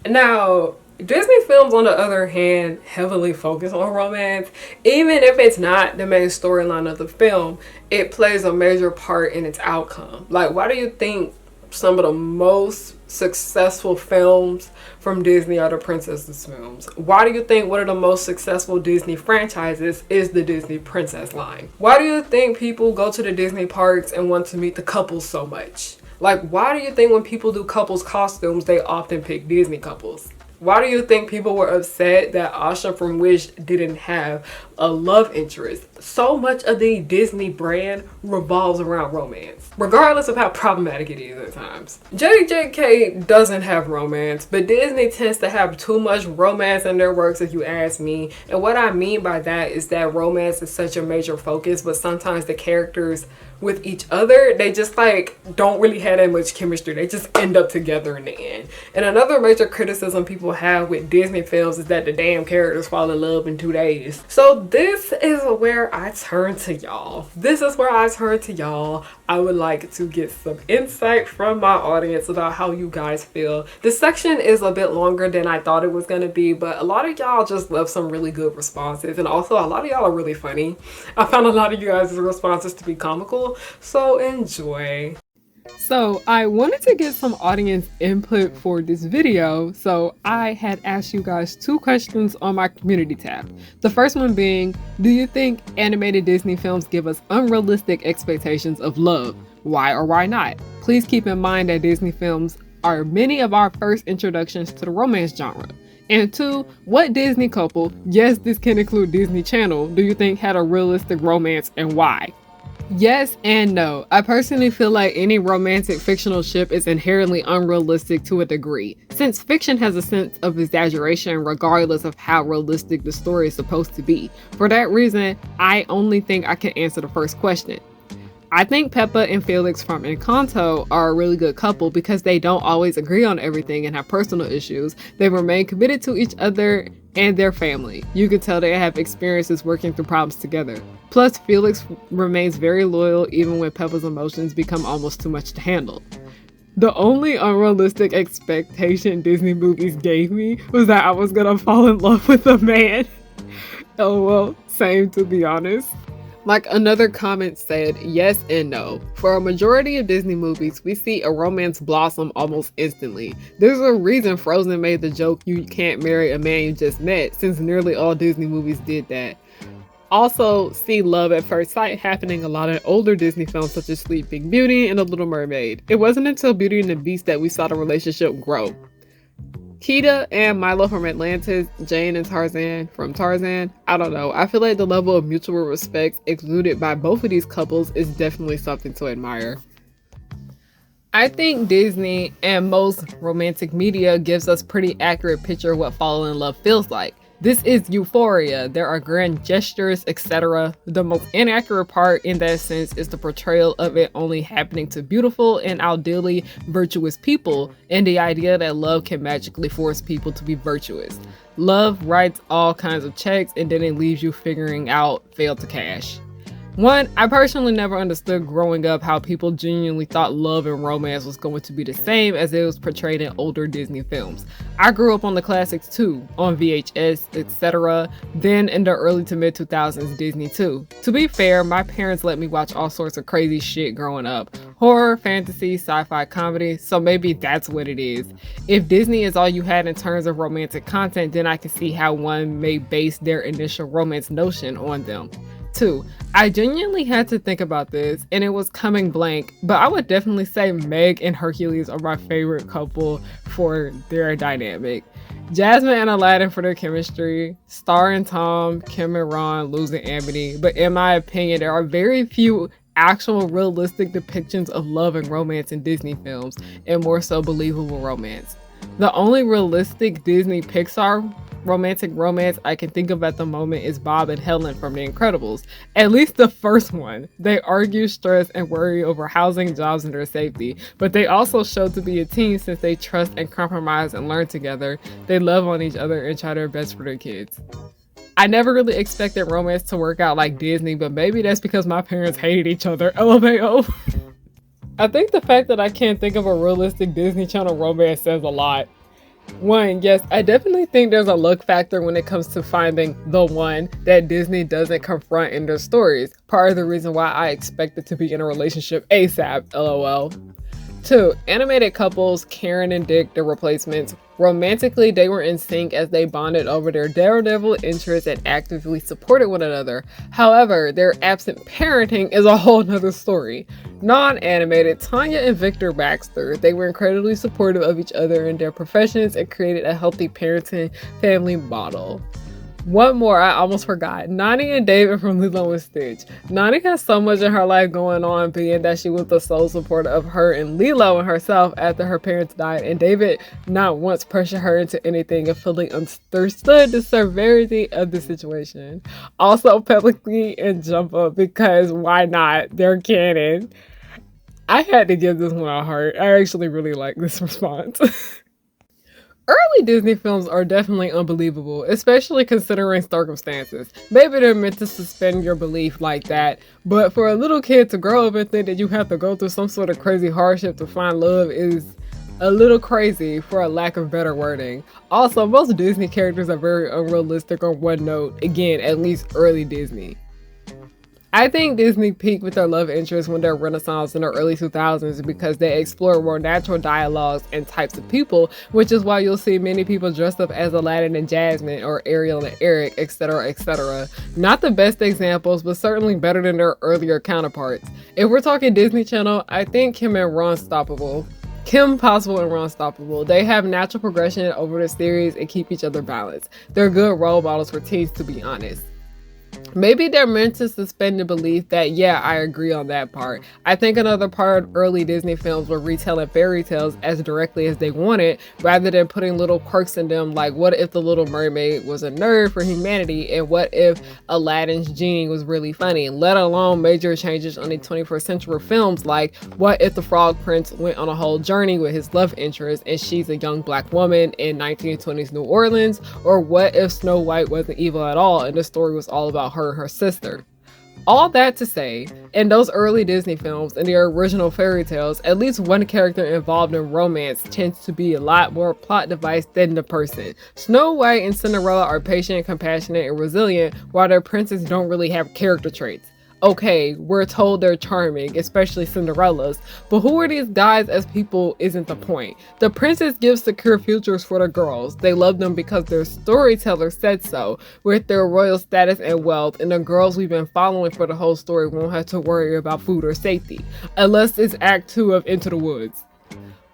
Now, Disney films, on the other hand, heavily focus on romance. Even if it's not the main storyline of the film, it plays a major part in its outcome. Like, why do you think some of the most successful films from Disney are the princesses films? Why do you think one of the most successful Disney franchises is the Disney Princess line? Why do you think people go to the Disney parks and want to meet the couples so much? Like, why do you think when people do couples costumes, they often pick Disney couples? Why do you think people were upset that Asha from Wish didn't have a love interest? So much of the Disney brand revolves around romance, regardless of how problematic it is at times. JJK doesn't have romance, but Disney tends to have too much romance in their works, if you ask me. And what I mean by that is that romance is such a major focus, but sometimes the characters with each other, they just like don't really have that much chemistry. They just end up together in the end. And another major criticism people have with Disney films is that the damn characters fall in love in 2 days. So this is where I turn to y'all. This is where I turn to y'all. I would like to get some insight from my audience about how you guys feel. This section is a bit longer than I thought it was going to be, but a lot of y'all just left some really good responses, and also a lot of y'all are really funny. I found a lot of you guys' responses to be comical, so enjoy. So I wanted to get some audience input for this video, so I had asked you guys 2 questions on my community tab. The first one being, do you think animated Disney films give us unrealistic expectations of love? Why or why not? Please keep in mind that Disney films are many of our first introductions to the romance genre. And 2, what Disney couple, yes, this can include Disney Channel, do you think had a realistic romance and why? Yes and no. I personally feel like any romantic fictional ship is inherently unrealistic to a degree, since fiction has a sense of exaggeration regardless of how realistic the story is supposed to be. For that reason, I only think I can answer the first question. I think Peppa and Felix from Encanto are a really good couple because they don't always agree on everything and have personal issues. They remain committed to each other and their family. You can tell they have experiences working through problems together. Plus, Felix remains very loyal even when Peppa's emotions become almost too much to handle. The only unrealistic expectation Disney movies gave me was that I was gonna fall in love with a man. Oh well, same to be honest. Like another comment said, yes and no. For a majority of Disney movies, we see a romance blossom almost instantly. There's a reason Frozen made the joke you can't marry a man you just met, since nearly all Disney movies did that. Also, see love at first sight happening a lot in older Disney films such as Sleeping Beauty and The Little Mermaid. It wasn't until Beauty and the Beast that we saw the relationship grow. Kita and Milo from Atlantis, Jane and Tarzan from Tarzan, I don't know. I feel like the level of mutual respect exuded by both of these couples is definitely something to admire. I think Disney and most romantic media gives us pretty accurate picture of what falling in love feels like. This is euphoria. There are grand gestures, etc. The most inaccurate part in that sense is the portrayal of it only happening to beautiful and ideally virtuous people, and the idea that love can magically force people to be virtuous. Love writes all kinds of checks and then it leaves you figuring out fail to cash. One, I personally never understood growing up how people genuinely thought love and romance was going to be the same as it was portrayed in older Disney films. I grew up on the classics too, on VHS, etc. Then in the early to mid 2000s Disney too. To be fair, my parents let me watch all sorts of crazy shit growing up. Horror, fantasy, sci-fi, comedy, so maybe that's what it is. If Disney is all you had in terms of romantic content, then I can see how one may base their initial romance notion on them. 2. I genuinely had to think about this and it was coming blank, but I would definitely say Meg and Hercules are my favorite couple for their dynamic. Jasmine and Aladdin for their chemistry, Star and Tom, Kim and Ron losing Amity, but in my opinion there are very few actual realistic depictions of love and romance in Disney films, and more so believable romance. The only realistic Disney Pixar romantic romance I can think of at the moment is Bob and Helen from The Incredibles. At least the first one. They argue, stress, and worry over housing, jobs, and their safety. But they also show to be a team since they trust and compromise and learn together. They love on each other and try their best for their kids. I never really expected romance to work out like Disney, but maybe that's because my parents hated each other. LMAO. I think the fact that I can't think of a realistic Disney Channel romance says a lot. 1, yes, I definitely think there's a luck factor when it comes to finding the one that Disney doesn't confront in their stories. Part of the reason why I expected to be in a relationship ASAP, LOL. 2, animated couples, Karen and Dick, the replacements. Romantically, they were in sync as they bonded over their daredevil interests and actively supported one another. However, their absent parenting is a whole nother story. Non-animated, Tanya and Victor Baxter. They were incredibly supportive of each other in their professions and created a healthy parenting family model. One more I almost forgot. Nani and David from Lilo and Stitch. Nani has so much in her life going on, being that she was the sole supporter of her and Lilo and herself after her parents died, and David not once pressured her into anything and fully understood the severity of the situation. Also Penelope and Jumper, because why not? They're canon. I had to give this one a heart. I actually really like this response. Early Disney films are definitely unbelievable, especially considering circumstances. Maybe they're meant to suspend your belief like that, but for a little kid to grow up and think that you have to go through some sort of crazy hardship to find love is a little crazy, for a lack of better wording. Also, most Disney characters are very unrealistic on one note, again, at least early Disney. I think Disney peaked with their love interest when their renaissance in the early 2000s because they explored more natural dialogues and types of people, which is why you'll see many people dressed up as Aladdin and Jasmine or Ariel and Eric, etc, etc. Not the best examples, but certainly better than their earlier counterparts. If we're talking Disney Channel, I think Kim and Ron Stoppable. Kim Possible and Ron Stoppable. They have natural progression over the series and keep each other balanced. They're good role models for teens, to be honest. Maybe they're meant to suspend the belief that, yeah, I agree on that part. I think another part of early Disney films were retelling fairy tales as directly as they wanted, rather than putting little quirks in them, like what if the Little Mermaid was a nerd for humanity, and what if Aladdin's genie was really funny, let alone major changes on the 21st century films, like what if the Frog Prince went on a whole journey with his love interest and she's a young black woman in 1920s New Orleans, or what if Snow White wasn't evil at all and the story was all about her and her sister. All that to say, in those early Disney films and their original fairy tales, at least one character involved in romance tends to be a lot more plot device than the person. Snow White and Cinderella are patient, compassionate, and resilient, while their princes don't really have character traits. Okay, we're told they're charming, especially Cinderella's, but who are these guys as people isn't the point. The princess gives secure futures for the girls. They love them because their storyteller said so, with their royal status and wealth, and the girls we've been following for the whole story won't have to worry about food or safety, unless it's Act 2 of Into the Woods.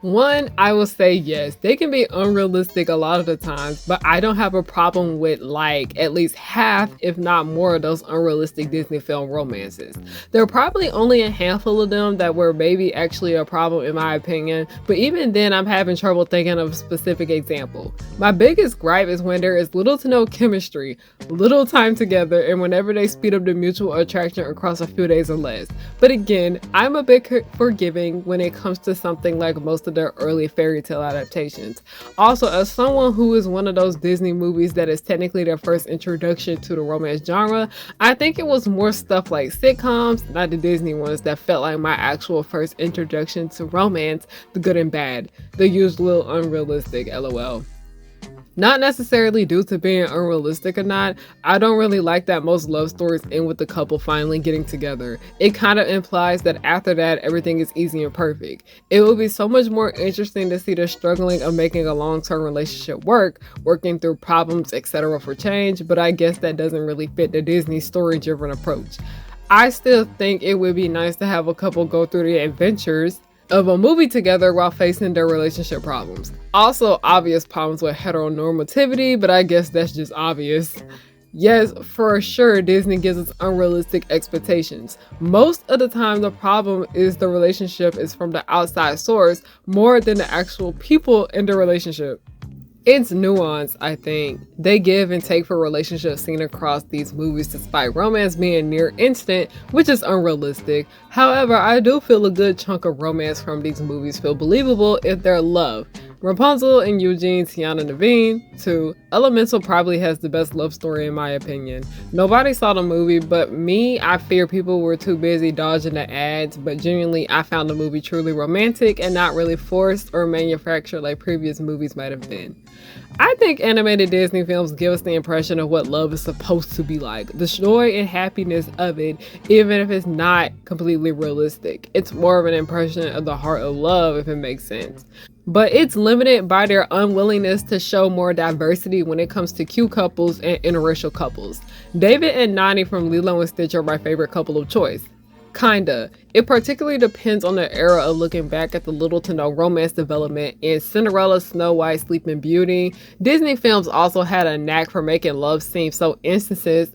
One, I will say yes, they can be unrealistic a lot of the times, but I don't have a problem with like at least half, if not more, of those unrealistic Disney film romances. There are probably only a handful of them that were maybe actually a problem in my opinion, but even then I'm having trouble thinking of a specific example. My biggest gripe is when there is little to no chemistry, little time together, and whenever they speed up the mutual attraction across a few days or less. But again, I'm a bit forgiving when it comes to something like most of their early fairy tale adaptations. Also, as someone who is one of those Disney movies that is technically their first introduction to the romance genre, I think it was more stuff like sitcoms, not the Disney ones, that felt like my actual first introduction to romance, the good and bad, the used little unrealistic, lol. Not necessarily due to being unrealistic or not, I don't really like that most love stories end with the couple finally getting together. It kind of implies that after that, everything is easy and perfect. It would be so much more interesting to see the struggling of making a long-term relationship work, working through problems, etc. for change, but I guess that doesn't really fit the Disney story-driven approach. I still think it would be nice to have a couple go through the adventures of a movie together while facing their relationship problems. Also, obvious problems with heteronormativity, but I guess that's just obvious. Yes, for sure, Disney gives us unrealistic expectations. Most of the time, the problem is the relationship is from the outside source more than the actual people in the relationship. It's nuance, I think. They give and take for relationships seen across these movies despite romance being near instant, which is unrealistic. However, I do feel a good chunk of romance from these movies feel believable if they're love. Rapunzel and Eugene, Tiana and Naveen. 2. Elemental probably has the best love story in my opinion. Nobody saw the movie, but me, I fear people were too busy dodging the ads, but genuinely I found the movie truly romantic and not really forced or manufactured like previous movies might have been. I think animated Disney films give us the impression of what love is supposed to be like, the joy and happiness of it, even if it's not completely realistic. It's more of an impression of the heart of love, if it makes sense. But it's limited by their unwillingness to show more diversity when it comes to cute couples and interracial couples. David and Nani from Lilo and Stitch are my favorite couple of choice. Kinda. It particularly depends on the era of looking back at the little to no romance development in Cinderella, Snow White, Sleeping Beauty. Disney films also had a knack for making love seem so instances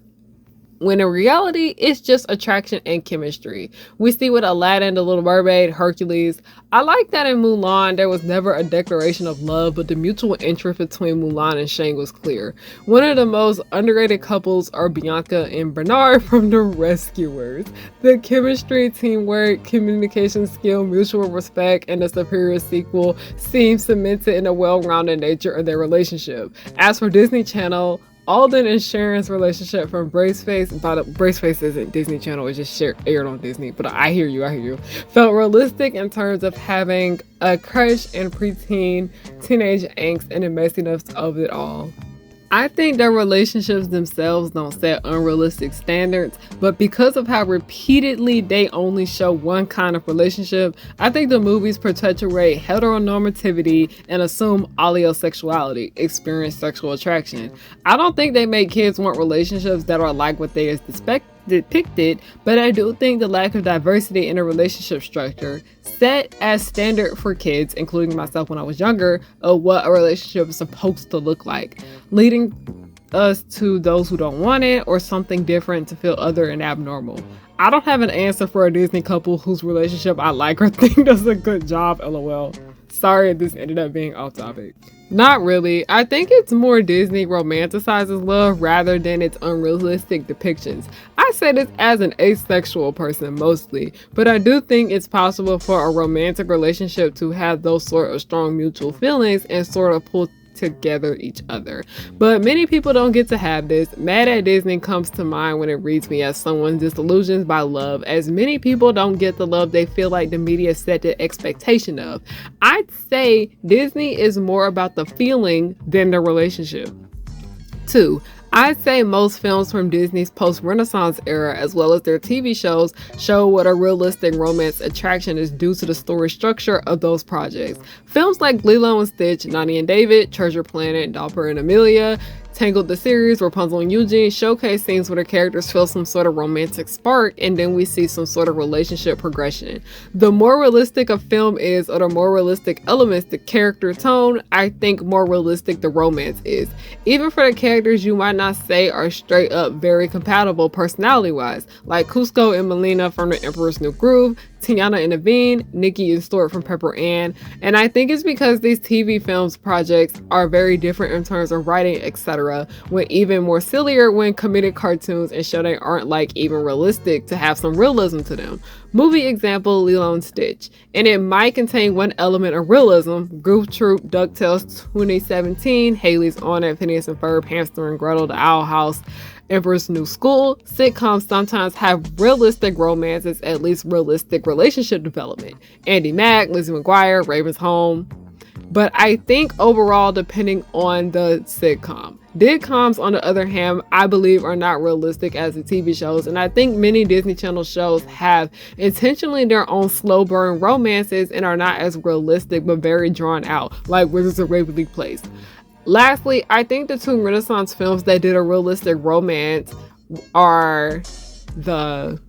when in reality, it's just attraction and chemistry. We see with Aladdin, The Little Mermaid, Hercules. I like that in Mulan, there was never a declaration of love, but the mutual interest between Mulan and Shang was clear. One of the most underrated couples are Bianca and Bernard from The Rescuers. The chemistry, teamwork, communication skill, mutual respect, and the superior sequel seem cemented in the well-rounded nature of their relationship. As for Disney Channel, Alden and Sharon's relationship from Braceface, but Braceface isn't Disney Channel, it's just aired on Disney, but I hear you, felt realistic in terms of having a crush and preteen, teenage angst and the messiness of it all. I think their relationships themselves don't set unrealistic standards, but because of how repeatedly they only show one kind of relationship, I think the movies perpetuate heteronormativity and assume allosexuality, experience sexual attraction. I don't think they make kids want relationships that are like what they depicted, but I do think the lack of diversity in a relationship structure set as standard for kids, including myself when I was younger, of what a relationship is supposed to look like, leading us to those who don't want it or something different to feel other and abnormal. I don't have an answer for a Disney couple whose relationship I like or think does a good job, lol. Sorry if this ended up being off topic. Not really. I think it's more Disney romanticizes love rather than its unrealistic depictions. I say this as an asexual person mostly, but I do think it's possible for a romantic relationship to have those sort of strong mutual feelings and sort of pull together each other. But many people don't get to have this. Mad at Disney comes to mind when it reads me as someone disillusioned by love, as many people don't get the love they feel like the media set the expectation of. I'd say Disney is more about the feeling than the relationship. 2. I'd say most films from Disney's post-Renaissance era, as well as their TV shows, show what a realistic romance attraction is due to the story structure of those projects. Films like Lilo and Stitch, Nani and David, Treasure Planet, Dapper and Amelia, Tangled the series, Rapunzel and Eugene showcase scenes where the characters feel some sort of romantic spark, and then we see some sort of relationship progression. The more realistic a film is, or the more realistic elements, the character tone, I think more realistic the romance is. Even for the characters you might not say are straight up very compatible personality wise, like Cusco and Melina from The Emperor's New Groove, Tiana and Naveen, Nikki and Stuart from Pepper Ann, and I think it's because these TV films projects are very different in terms of writing, etc., when even more sillier when comedic cartoons and show they aren't like even realistic to have some realism to them. Movie example, Lilo and Stitch, and it might contain one element of realism, Goof Troop, DuckTales 2017, Haley's On It, Phineas and Ferb, Hamster and Gretel, The Owl House, Emperor's New School. Sitcoms sometimes have realistic romances, at least realistic relationship development. Andy Mack, Lizzie McGuire, Raven's Home. But I think overall, depending on the sitcom. Didcoms, on the other hand, I believe are not realistic as the TV shows, and I think many Disney Channel shows have intentionally their own slow burn romances and are not as realistic but very drawn out, like Wizards of Waverly Place. Lastly, I think the two Renaissance films that did a realistic romance are The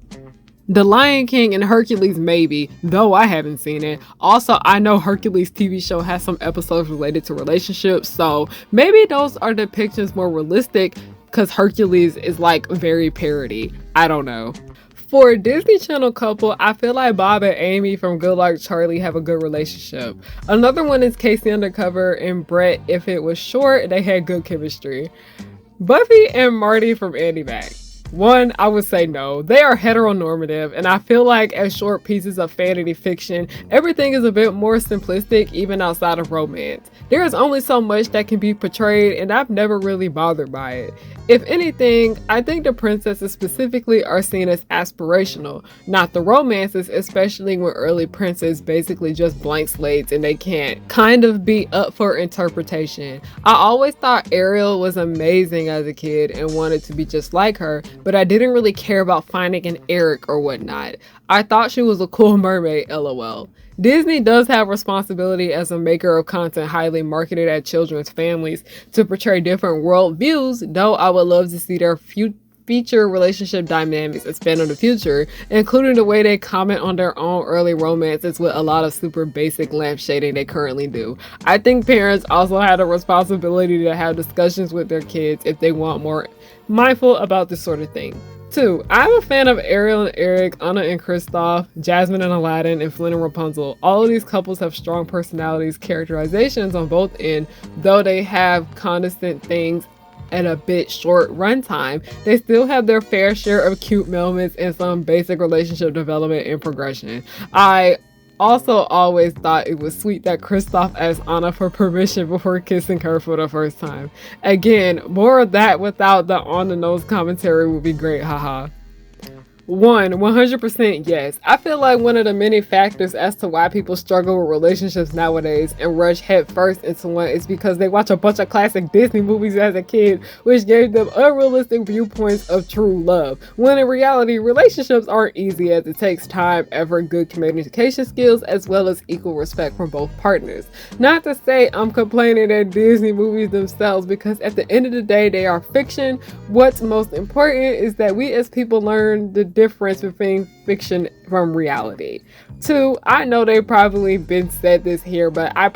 Lion King and Hercules, maybe, though I haven't seen it. Also, I know Hercules TV show has some episodes related to relationships, so maybe those are depictions more realistic because Hercules is like very parody. I don't know. For a Disney Channel couple, I feel like Bob and Amy from Good Luck Charlie have a good relationship. Another one is Casey Undercover and Brett. If it was short, they had good chemistry. Buffy and Marty from Andy Mac. One, I would say no. They are heteronormative, and I feel like as short pieces of fantasy fiction, everything is a bit more simplistic even outside of romance. There is only so much that can be portrayed, and I've never really bothered by it. If anything, I think the princesses specifically are seen as aspirational, not the romances, especially when early princes basically just blank slates and they can't kind of be up for interpretation. I always thought Ariel was amazing as a kid and wanted to be just like her, but I didn't really care about finding an Eric or whatnot. I thought she was a cool mermaid, lol. Disney does have responsibility as a maker of content highly marketed at children's families to portray different worldviews, though I would love to see their feature relationship dynamics expand in the future, including the way they comment on their own early romances with a lot of super basic lampshading they currently do. I think parents also have a responsibility to have discussions with their kids if they want more mindful about this sort of thing. 2. I'm a fan of Ariel and Eric, Anna and Kristoff, Jasmine and Aladdin, and Flynn and Rapunzel. All of these couples have strong personalities, characterizations on both ends, though they have constant things at a bit short runtime. They still have their fair share of cute moments and some basic relationship development and progression. I also always thought it was sweet that Kristoff asked Anna for permission before kissing her for the first time. Again, more of that without the on-the-nose commentary would be great, haha. 100% yes. I feel like one of the many factors as to why people struggle with relationships nowadays and rush headfirst into one is because they watch a bunch of classic Disney movies as a kid, which gave them unrealistic viewpoints of true love. When in reality, relationships aren't easy as it takes time, effort, good communication skills, as well as equal respect from both partners. Not to say I'm complaining at Disney movies themselves, because at the end of the day, they are fiction. What's most important is that we as people learn the difference between fiction from reality. 2, I know they probably been said this here, but I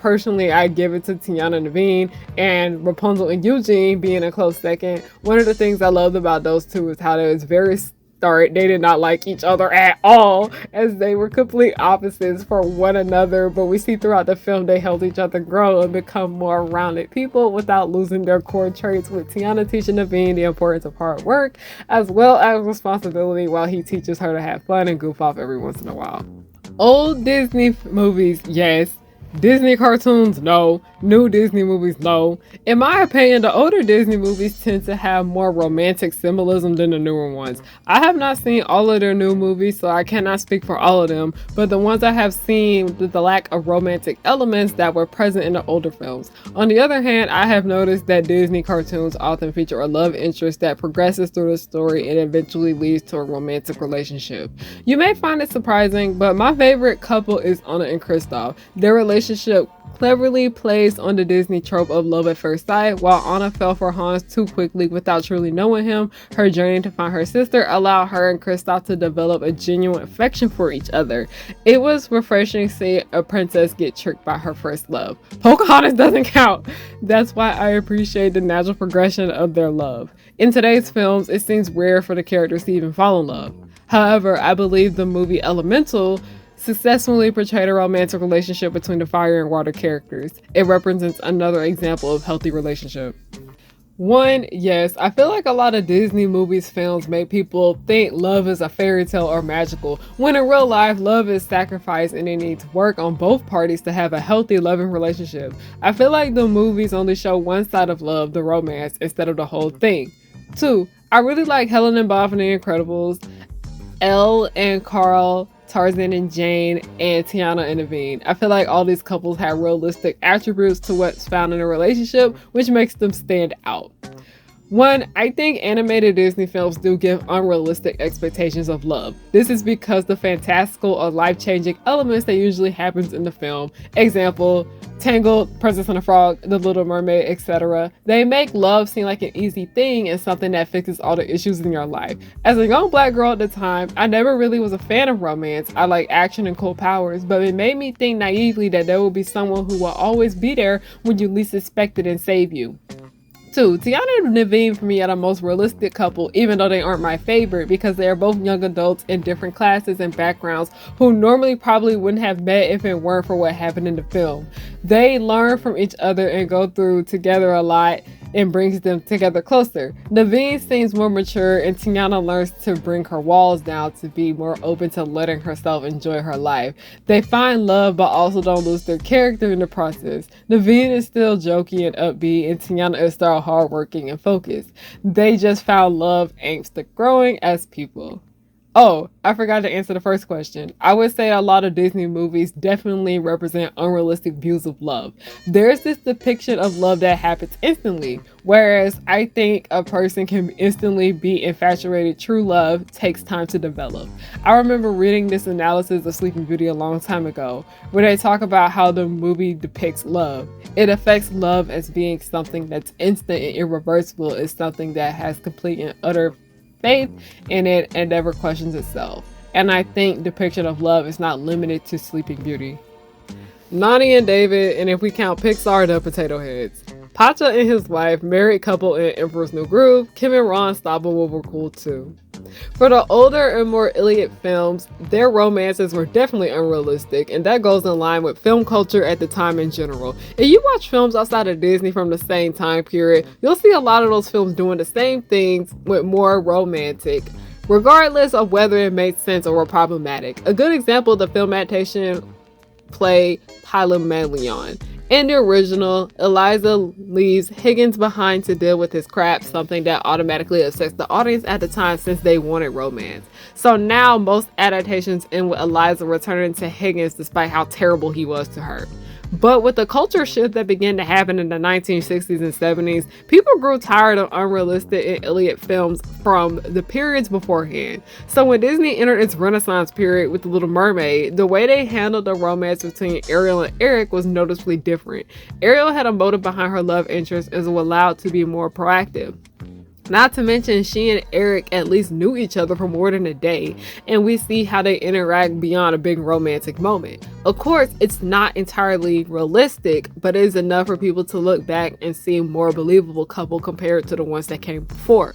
give it to Tiana and Naveen, and Rapunzel and Eugene being a close second. One of the things I loved about those two is how they was very start. They did not like each other at all, as they were complete opposites for one another, but we see throughout the film they helped each other grow and become more rounded people without losing their core traits, with Tiana teaching Naveen the importance of hard work as well as responsibility, while he teaches her to have fun and goof off every once in a while. Old Disney movies, yes. Disney cartoons, no. New Disney movies, no. In my opinion, the older Disney movies tend to have more romantic symbolism than the newer ones. I have not seen all of their new movies, so I cannot speak for all of them, but the ones I have seen with the lack of romantic elements that were present in the older films. On the other hand, I have noticed that Disney cartoons often feature a love interest that progresses through the story and eventually leads to a romantic relationship. You may find it surprising, but my favorite couple is Anna and Kristoff. Their relationship cleverly plays on the Disney trope of love at first sight. While Anna fell for Hans too quickly without truly knowing him, her journey to find her sister allowed her and Kristoff to develop a genuine affection for each other. It was refreshing seeing a princess get tricked by her first love. Pocahontas doesn't count. That's why I appreciate the natural progression of their love. In today's films, it seems rare for the characters to even fall in love. However, I believe the movie Elemental successfully portrayed a romantic relationship between the fire and water characters. It represents another example of healthy relationship. One, yes, I feel like a lot of Disney movies films make people think love is a fairy tale or magical, when in real life, love is sacrifice and it needs work on both parties to have a healthy, loving relationship. I feel like the movies only show one side of love, the romance, instead of the whole thing. Two, I really like Helen and Bob from The Incredibles, Elle and Carl, Tarzan and Jane, and Tiana and Naveen. I feel like all these couples have realistic attributes to what's found in a relationship, which makes them stand out. One, I think animated Disney films do give unrealistic expectations of love. This is because the fantastical or life-changing elements that usually happens in the film. Example, Tangled, Princess and the Frog, The Little Mermaid, etc. They make love seem like an easy thing and something that fixes all the issues in your life. As a young black girl at the time, I never really was a fan of romance. I like action and cool powers, but it made me think naively that there will be someone who will always be there when you least expect it and save you. Two, Tiana and Naveen for me are the most realistic couple, even though they aren't my favorite, because they are both young adults in different classes and backgrounds who normally probably wouldn't have met if it weren't for what happened in the film. They learn from each other and go through together a lot and brings them together closer. Naveen seems more mature and Tiana learns to bring her walls down to be more open to letting herself enjoy her life. They find love but also don't lose their character in the process. Naveen is still jokey and upbeat and Tiana is still hardworking and focused. They just found love aims to growing as people. Oh, I forgot to answer the first question. I would say a lot of Disney movies definitely represent unrealistic views of love. There's this depiction of love that happens instantly, whereas I think a person can instantly be infatuated. True love takes time to develop. I remember reading this analysis of Sleeping Beauty a long time ago, where they talk about how the movie depicts love. It affects love as being something that's instant and irreversible, is something that has complete and utter faith in it and never questions itself. And I think depiction of love is not limited to Sleeping Beauty. Nani and David, and if we count Pixar, the Potato Heads. Pacha and his wife, married couple in Emperor's New Groove, Kim and Ron Stoppable were cool too. For the older and more Iliad films, their romances were definitely unrealistic, and that goes in line with film culture at the time in general. If you watch films outside of Disney from the same time period, you'll see a lot of those films doing the same things with more romantic, regardless of whether it made sense or were problematic. A good example of the film adaptation play Pygmalion. In the original, Eliza leaves Higgins behind to deal with his crap, something that automatically upsets the audience at the time since they wanted romance. So now most adaptations end with Eliza returning to Higgins despite how terrible he was to her. But with the culture shift that began to happen in the 1960s and 70s, people grew tired of unrealistic and Iliad films from the periods beforehand. So when Disney entered its Renaissance period with The Little Mermaid, the way they handled the romance between Ariel and Eric was noticeably different. Ariel had a motive behind her love interest and was allowed to be more proactive. Not to mention, she and Eric at least knew each other for more than a day, and we see how they interact beyond a big romantic moment. Of course, it's not entirely realistic, but it is enough for people to look back and see a more believable couple compared to the ones that came before.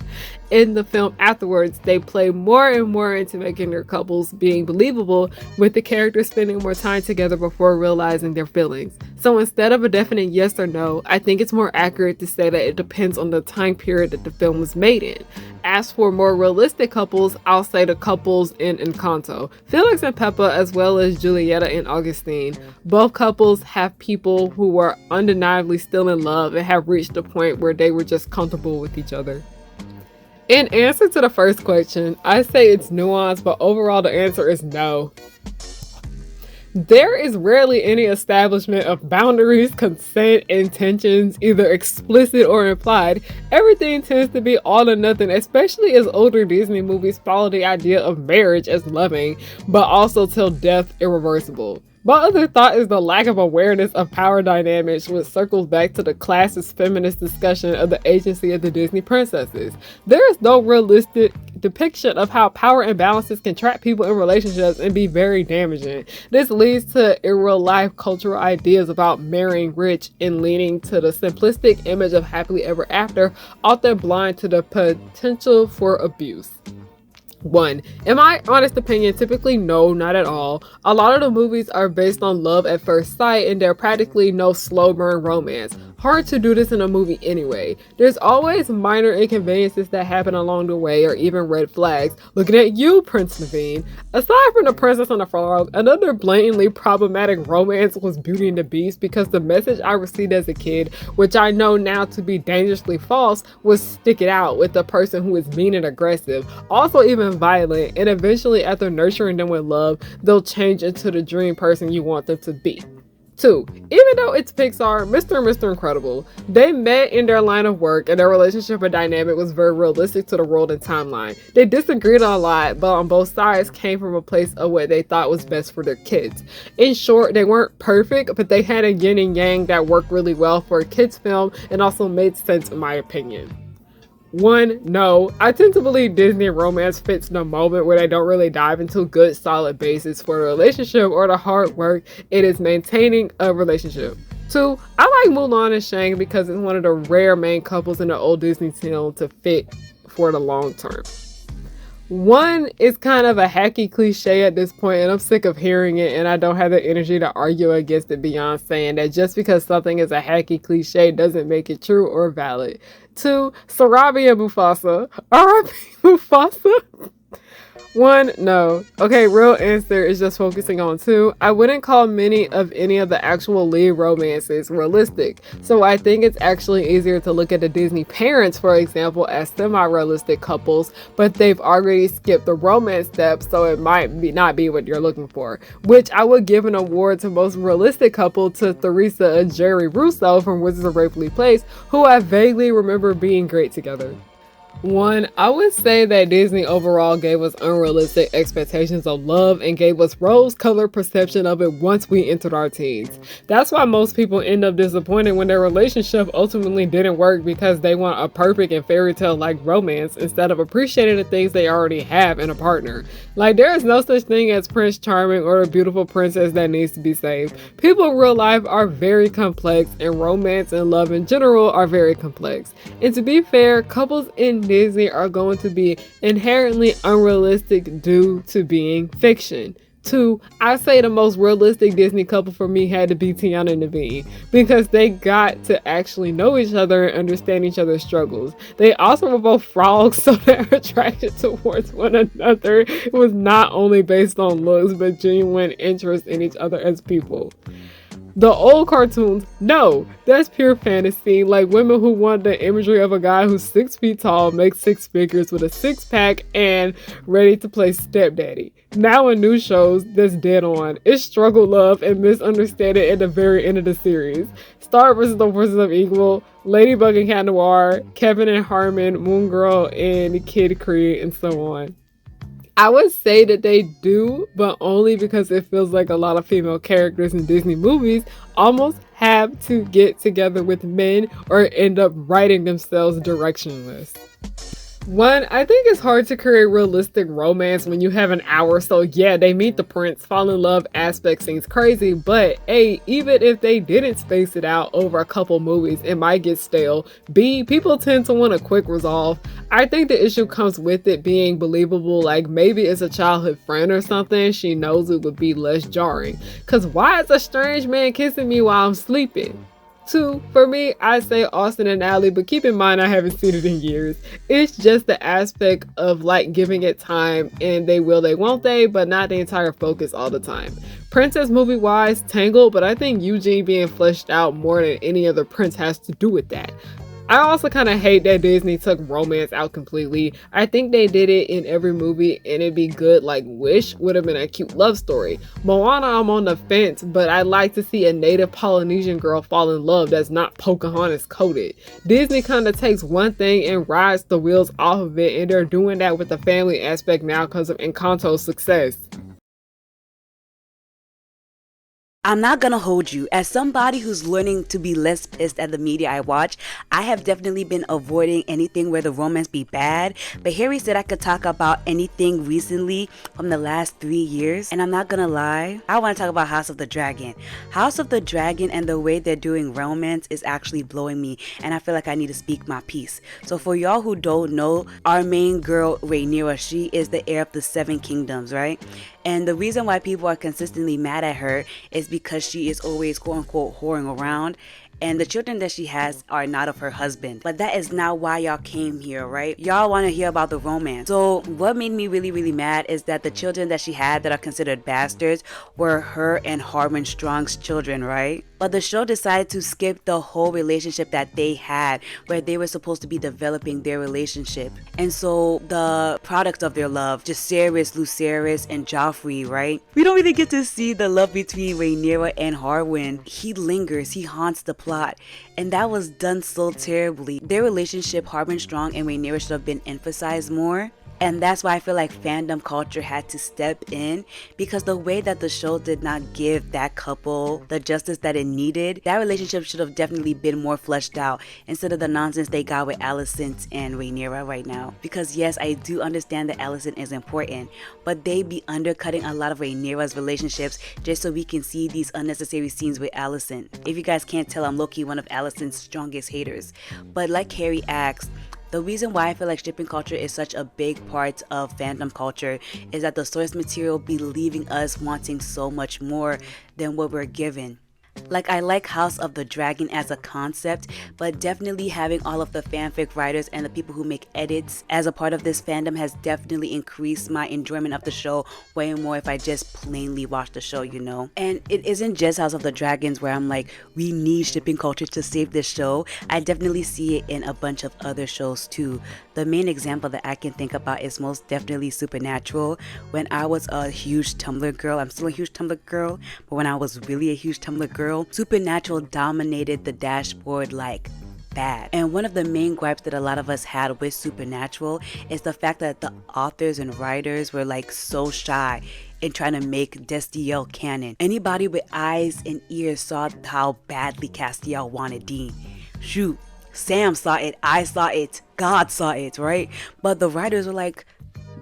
In the film afterwards, they play more and more into making their couples being believable, with the characters spending more time together before realizing their feelings. So instead of a definite yes or no, I think it's more accurate to say that it depends on the time period that the film was made in. As for more realistic couples, I'll say the couples in Encanto. Felix and Peppa, as well as Julieta in Augustine. Both couples have people who were undeniably still in love and have reached a point where they were just comfortable with each other. In answer to the first question, I say it's nuanced, but overall the answer is no. There is rarely any establishment of boundaries, consent, intentions, either explicit or implied. Everything tends to be all or nothing, especially as older Disney movies follow the idea of marriage as loving, but also till death irreversible. My other thought is the lack of awareness of power dynamics, which circles back to the classist feminist discussion of the agency of the Disney princesses. There is no realistic depiction of how power imbalances can trap people in relationships and be very damaging. This leads to in real life cultural ideas about marrying rich and leaning to the simplistic image of happily ever after, often blind to the potential for abuse. 1. In my honest opinion, typically no, not at all. A lot of the movies are based on love at first sight and there are practically no slow burn romance. Hard to do this in a movie anyway. There's always minor inconveniences that happen along the way or even red flags. Looking at you, Prince Naveen. Aside from The Princess and the Frog, another blatantly problematic romance was Beauty and the Beast because the message I received as a kid, which I know now to be dangerously false, was stick it out with the person who is mean and aggressive, also even violent, and eventually after nurturing them with love, they'll change into the dream person you want them to be. 2. Even though it's Pixar, Mr. and Mr. Incredible, they met in their line of work and their relationship and dynamic was very realistic to the world and timeline. They disagreed on a lot, but on both sides came from a place of what they thought was best for their kids. In short, they weren't perfect, but they had a yin and yang that worked really well for a kids film and also made sense in my opinion. 1. No. I tend to believe Disney romance fits the moment where they don't really dive into good solid basis for the relationship or the hard work it is maintaining a relationship. 2. I like Mulan and Shang because it's one of the rare main couples in the old Disney film to fit for the long term. 1 is kind of a hacky cliche at this point and I'm sick of hearing it and I don't have the energy to argue against it beyond saying that just because something is a hacky cliche doesn't make it true or valid. 2. Sarabi and Mufasa. R.I.P. Mufasa. 1, no. Okay, real answer is just focusing on 2. I wouldn't call many of the actual lead romances realistic, so I think it's actually easier to look at the Disney parents, for example, as semi-realistic couples, but they've already skipped the romance steps, so it might not be what you're looking for. Which I would give an award to most realistic couple to Theresa and Jerry Russo from Wizards of Waverly Place, who I vaguely remember being great together. 1, I would say that Disney overall gave us unrealistic expectations of love and gave us rose-colored perception of it once we entered our teens. That's why most people end up disappointed when their relationship ultimately didn't work because they want a perfect and fairy tale-like romance instead of appreciating the things they already have in a partner. Like, there is no such thing as Prince Charming or a beautiful princess that needs to be saved. People in real life are very complex and romance and love in general are very complex. And to be fair, couples in Disney are going to be inherently unrealistic due to being fiction. 2, I say the most realistic Disney couple for me had to be Tiana and Naveen because they got to actually know each other and understand each other's struggles. They also were both frogs, so their attraction towards one another was not only based on looks but genuine interest in each other as people. The old cartoons, no, that's pure fantasy, like women who want the imagery of a guy who's 6 feet tall, makes 6 figures with a 6-pack and ready to play stepdaddy. Now in new shows, that's dead on. It's struggle love and misunderstanding at the very end of the series. Star vs. the Forces of Evil, Ladybug and Cat Noir, Kevin and Harmon, Moon Girl and Kid Creed, and so on. I would say that they do, but only because it feels like a lot of female characters in Disney movies almost have to get together with men or end up writing themselves directionless. 1, I think it's hard to create realistic romance when you have an hour, so yeah, they meet the prince, fall in love aspect seems crazy, but A, even if they didn't space it out over a couple movies, it might get stale. B, people tend to want a quick resolve. I think the issue comes with it being believable, like maybe it's a childhood friend or something, she knows it would be less jarring. Cause why is a strange man kissing me while I'm sleeping? 2, for me, I say Austin and Ally, but keep in mind I haven't seen it in years. It's just the aspect of like giving it time and they will, they won't they, but not the entire focus all the time. Princess movie wise, Tangled, but I think Eugene being fleshed out more than any other prince has to do with that. I also kind of hate that Disney took romance out completely. I think they did it in every movie and it'd be good, like Wish would have been a cute love story. Moana, I'm on the fence, but I'd like to see a native Polynesian girl fall in love that's not Pocahontas coded. Disney kind of takes one thing and rides the wheels off of it, and they're doing that with the family aspect now because of Encanto's success. I'm not gonna hold you. As somebody who's learning to be less pissed at the media I watch, I have definitely been avoiding anything where the romance be bad. But Harry said I could talk about anything recently from the last 3 years. And I'm not gonna lie, I wanna talk about House of the Dragon. House of the Dragon and the way they're doing romance is actually blowing me. And I feel like I need to speak my piece. So for y'all who don't know, our main girl, Rhaenyra, she is the heir of the Seven Kingdoms, right? And the reason why people are consistently mad at her is because she is always quote unquote whoring around. And the children that she has are not of her husband. But that is not why y'all came here, right? Y'all want to hear about the romance. So what made me really mad is that the children that she had that are considered bastards were her and Harmon Strong's children, right? But the show decided to skip the whole relationship that they had, where they were supposed to be developing their relationship. And so the product of their love, Jacaerys, Lucerys, and Joffrey, right? We don't really get to see the love between Rhaenyra and Harwin. He lingers, he haunts the plot, and that was done so terribly. Their relationship, Harmon Strong and Rhaenyra, should have been emphasized more. And that's why I feel like fandom culture had to step in, because the way that the show did not give that couple the justice that it needed, that relationship should have definitely been more fleshed out instead of the nonsense they got with Alicent and Rhaenyra right now. Because yes, I do understand that Alicent is important, but they be undercutting a lot of Rhaenyra's relationships just so we can see these unnecessary scenes with Alicent. If you guys can't tell, I'm low-key one of Alicent's strongest haters. But like Carrie asked, the reason why I feel like shipping culture is such a big part of fandom culture is that the source material be leaving us wanting so much more than what we're given. Like, I like House of the Dragon as a concept, but definitely having all of the fanfic writers and the people who make edits as a part of this fandom has definitely increased my enjoyment of the show way more if I just plainly watch the show, you know? And it isn't just House of the Dragons where I'm like, we need shipping culture to save this show. I definitely see it in a bunch of other shows too. The main example that I can think about is most definitely Supernatural. When I was a huge Tumblr girl, I'm still a huge Tumblr girl, but when I was really a huge Tumblr girl, Supernatural dominated the dashboard like bad. And one of the main gripes that a lot of us had with Supernatural is the fact that the authors and writers were like so shy in trying to make Destiel canon. Anybody with eyes and ears saw how badly Castiel wanted Dean. Shoot, Sam saw it, I saw it, God saw it, right? But the writers were like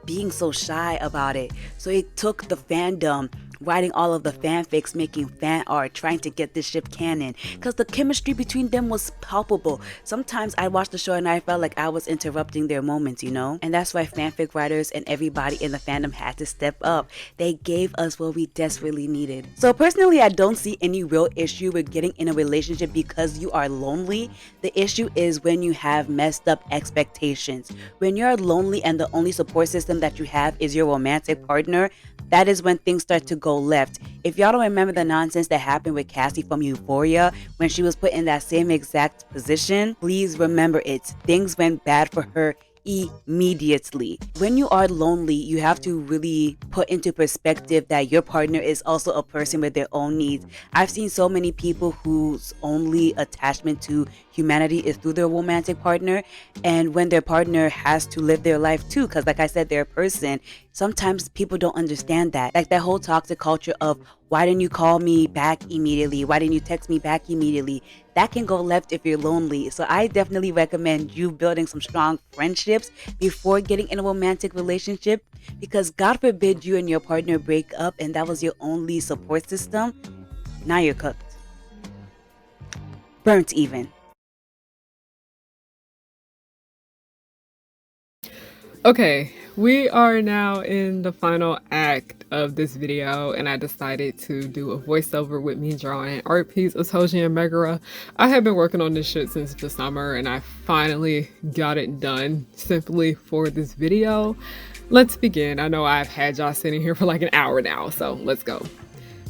being so shy about it. So it took the fandom writing all of the fanfics, making fan art, trying to get this ship canon, because the chemistry between them was palpable. Sometimes I watched the show and I felt like I was interrupting their moments, you know? And that's why fanfic writers and everybody in the fandom had to step up. They gave us what we desperately needed. So personally, I don't see any real issue with getting in a relationship because you are lonely. The issue is when you have messed up expectations. When you're lonely and the only support system that you have is your romantic partner, that is when things start to go left. If y'all don't remember the nonsense that happened with Cassie from Euphoria when she was put in that same exact position, please remember it. Things went bad for her immediately. When you are lonely, you have to really put into perspective that your partner is also a person with their own needs. I've seen so many people whose only attachment to humanity is through their romantic partner, and when their partner has to live their life too, because like I said, they're a person. Sometimes people don't understand that. Like that whole toxic culture of, why didn't you call me back immediately? Why didn't you text me back immediately? That can go left if you're lonely. So I definitely recommend you building some strong friendships before getting in a romantic relationship, because God forbid you and your partner break up and that was your only support system. Now you're cooked. Burnt even. Okay, We are now in the final act of this video, and I decided to do a voiceover with me drawing an art piece of Toji and Megara. I have been working on this shit since the summer, and I finally got it done simply for this video. Let's begin. I know I've had y'all sitting here for like an hour now, so let's go.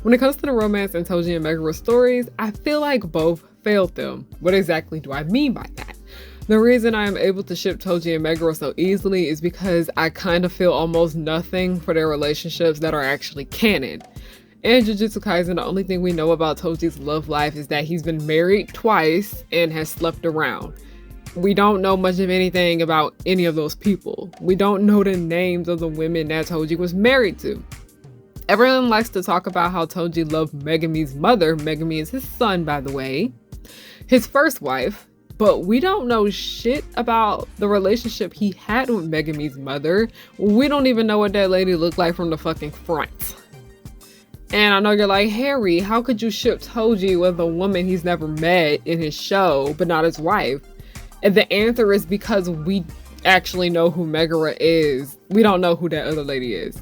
When it comes to the romance in Toji and Megara stories, I feel like both failed them. What exactly do I mean by that? The reason I am able to ship Toji and Megara so easily is because I kind of feel almost nothing for their relationships that are actually canon. In Jujutsu Kaisen, the only thing we know about Toji's love life is that he's been married twice and has slept around. We don't know much of anything about any of those people. We don't know the names of the women that Toji was married to. Everyone likes to talk about how Toji loved Megumi's mother. Megumi is his son, by the way. His first wife. But we don't know shit about the relationship he had with Megumi's mother. We don't even know what that lady looked like from the fucking front. And I know you're like, Harry, how could you ship Toji with a woman he's never met in his show, but not his wife? And the answer is because we actually know who Megara is. We don't know who that other lady is.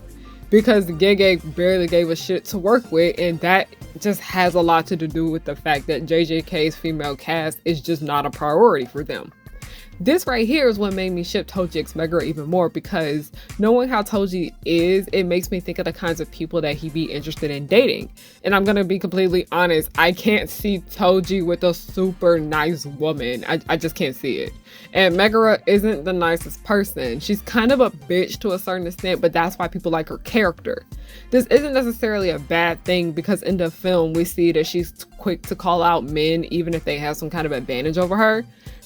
Because Gege barely gave a shit to work with, and that just has a lot to do with the fact that JJK's female cast is just not a priority for them. This right here is what made me ship Toji x Megara even more, because knowing how Toji is, it makes me think of the kinds of people that he'd be interested in dating. And I'm gonna be completely honest, I can't see Toji with a super nice woman. I just can't see it. And Megara isn't the nicest person. She's kind of a bitch to a certain extent, but that's why people like her character. This isn't necessarily a bad thing, because in the film we see that she's quick to call out men even if they have some kind of advantage over her.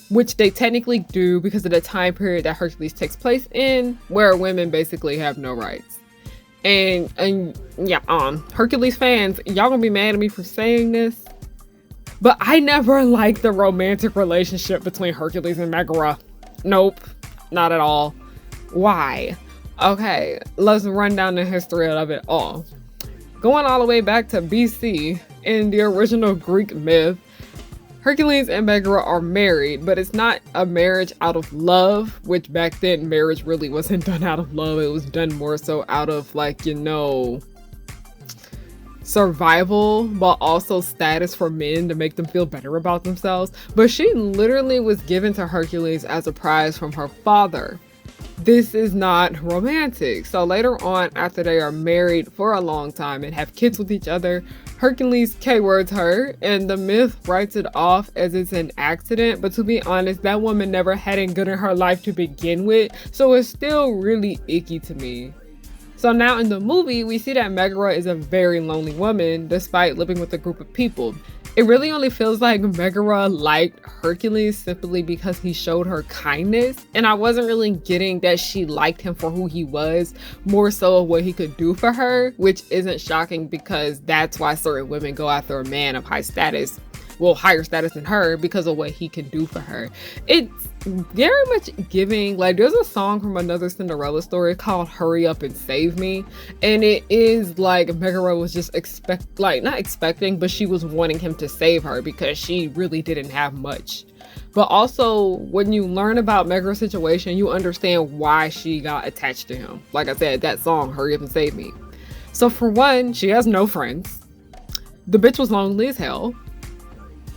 Which they technically do because of the time period that Hercules takes place in, where women basically have no rights. And yeah, Hercules fans, y'all gonna be mad at me for saying this, but I never liked the romantic relationship between Hercules and Megara. Nope, not at all. Why? Okay, let's run down the history of it all. Going all the way back to BC, in the original Greek myth, Hercules and Megara are married, but it's not a marriage out of love, which back then marriage really wasn't done out of love. It was done more so out of, like, you know, survival, but also status for men to make them feel better about themselves. But she literally was given to Hercules as a prize from her father. This is not romantic. So later on, after they are married for a long time and have kids with each other, Hercules K-words her, and the myth writes it off as it's an accident, but to be honest, that woman never had it good in her life to begin with, so it's still really icky to me. So now in the movie, we see that Megara is a very lonely woman, despite living with a group of people. It really only feels like Megara liked Hercules simply because he showed her kindness, and I wasn't really getting that she liked him for who he was, more so what he could do for her, which isn't shocking because that's why certain women go after a man of high status, well, higher status than her, because of what he can do for her. It's very much giving, like, there's a song from another Cinderella story called Hurry Up and Save Me, and it is like Megara was just not expecting, but she was wanting him to save her because she really didn't have much. But also, when you learn about Megara's situation, you understand why she got attached to him. Like I said, that song, Hurry Up and Save Me. So for one, she has no friends. The bitch was lonely as hell.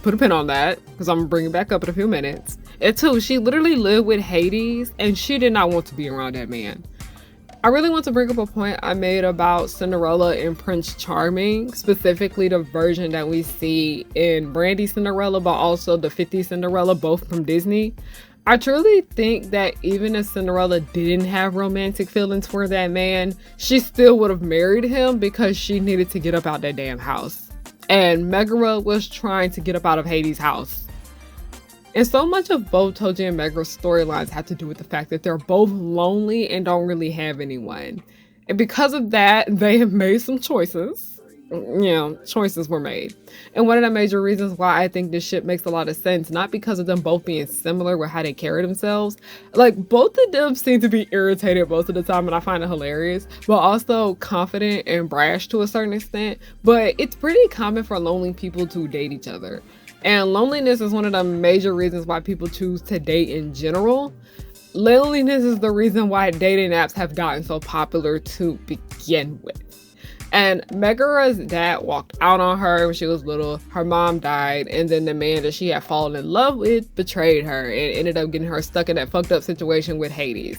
Put a pin on that, because I'm gonna bring it back up in a few minutes. And two, she literally lived with Hades, and she did not want to be around that man. I really want to bring up a point I made about Cinderella and Prince Charming, specifically the version that we see in Brandy's Cinderella, but also the 50s Cinderella, both from Disney. I truly think that even if Cinderella didn't have romantic feelings for that man, she still would have married him because she needed to get up out that damn house. And Megara was trying to get up out of Hades' house. And so much of both Toji and Megara's storylines have to do with the fact that they're both lonely and don't really have anyone. And because of that, they have made some choices. Choices were made. And one of the major reasons why I think this shit makes a lot of sense, not because of them both being similar with how they carry themselves. Like, both of them seem to be irritated most of the time, and I find it hilarious, but also confident and brash to a certain extent. But it's pretty common for lonely people to date each other. And loneliness is one of the major reasons why people choose to date in general. loneliness is the reason why dating apps have gotten so popular to begin with. And Megara's dad walked out on her when she was little. Her mom died, and then the man that she had fallen in love with betrayed her and ended up getting her stuck in that fucked up situation with Hades.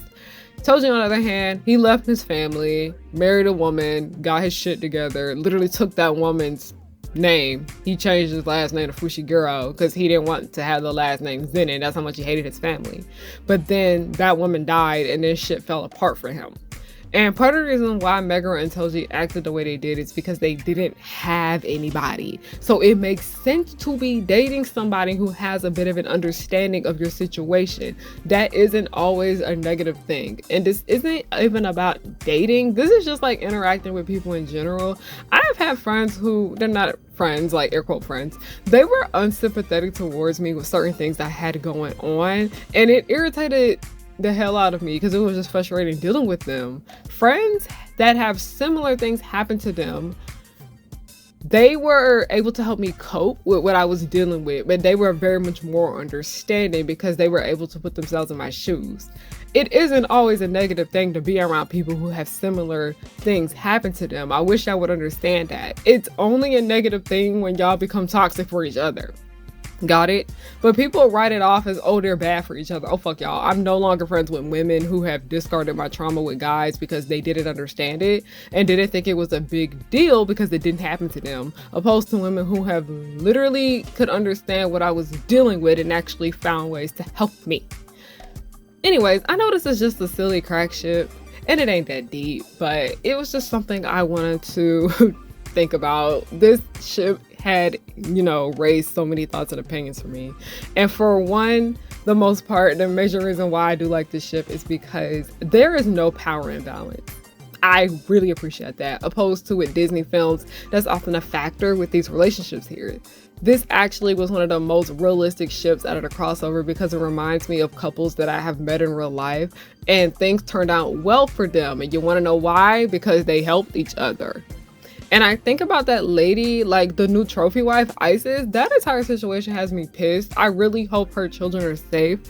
Toji, on the other hand, he left his family, married a woman, got his shit together, literally took that woman's name. He changed his last name to Fushiguro because he didn't want to have the last name Zenin. That's how much he hated his family. But then that woman died, and then shit fell apart for him. And part of the reason why Megara and Toji acted the way they did is because they didn't have anybody. So it makes sense to be dating somebody who has a bit of an understanding of your situation. That isn't always a negative thing. And this isn't even about dating. This is just like interacting with people in general. I have had friends who, they're not friends, like air quote friends, they were unsympathetic towards me with certain things I had going on. And it irritated the hell out of me because it was just frustrating dealing with them. Friends that have similar things happen to them, they were able to help me cope with what I was dealing with, but they were very much more understanding because they were able to put themselves in my shoes. It isn't always a negative thing to be around people who have similar things happen to them. I wish I would understand that. It's only a negative thing when y'all become toxic for each other. Got it? But people write it off as, oh, they're bad for each other. Oh, fuck y'all. I'm no longer friends with women who have discarded my trauma with guys because they didn't understand it and didn't think it was a big deal because it didn't happen to them, opposed to women who have literally could understand what I was dealing with and actually found ways to help me. Anyways, I know this is just a silly crack ship and it ain't that deep, but it was just something I wanted to think about. This ship had, raised so many thoughts and opinions for me. And for one, the most part, the major reason why I do like this ship is because there is no power imbalance. I really appreciate that. Opposed to with Disney films, that's often a factor with these relationships here. This actually was one of the most realistic ships out of the crossover because it reminds me of couples that I have met in real life and things turned out well for them. And you want to know why? Because they helped each other. And I think about that lady, like the new trophy wife, Isis, that entire situation has me pissed. I really hope her children are safe.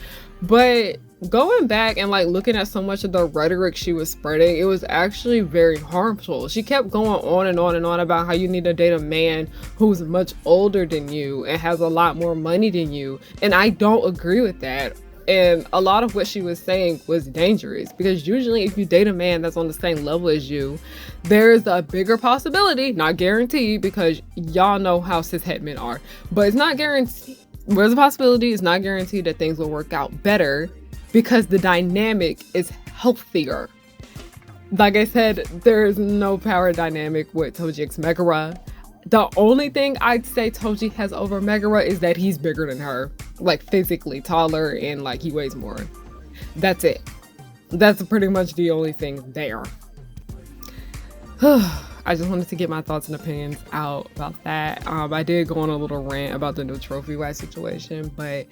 But going back and like looking at so much of the rhetoric she was spreading, it was actually very harmful. She kept going on and on and on about how you need to date a man who's much older than you and has a lot more money than you. And I don't agree with that. And a lot of what she was saying was dangerous because usually if you date a man that's on the same level as you, there's a bigger possibility, not guaranteed because y'all know how cishet men are, but it's not guaranteed. There's a possibility, it's not guaranteed that things will work out better because the dynamic is healthier. Like I said, there's no power dynamic with Toji x Megara. The only thing I'd say Toji has over Megara is that he's bigger than her, like physically taller and like he weighs more. That's it. That's pretty much the only thing there. I just wanted to get my thoughts and opinions out about that. I did go on a little rant about the new trophy wife situation, but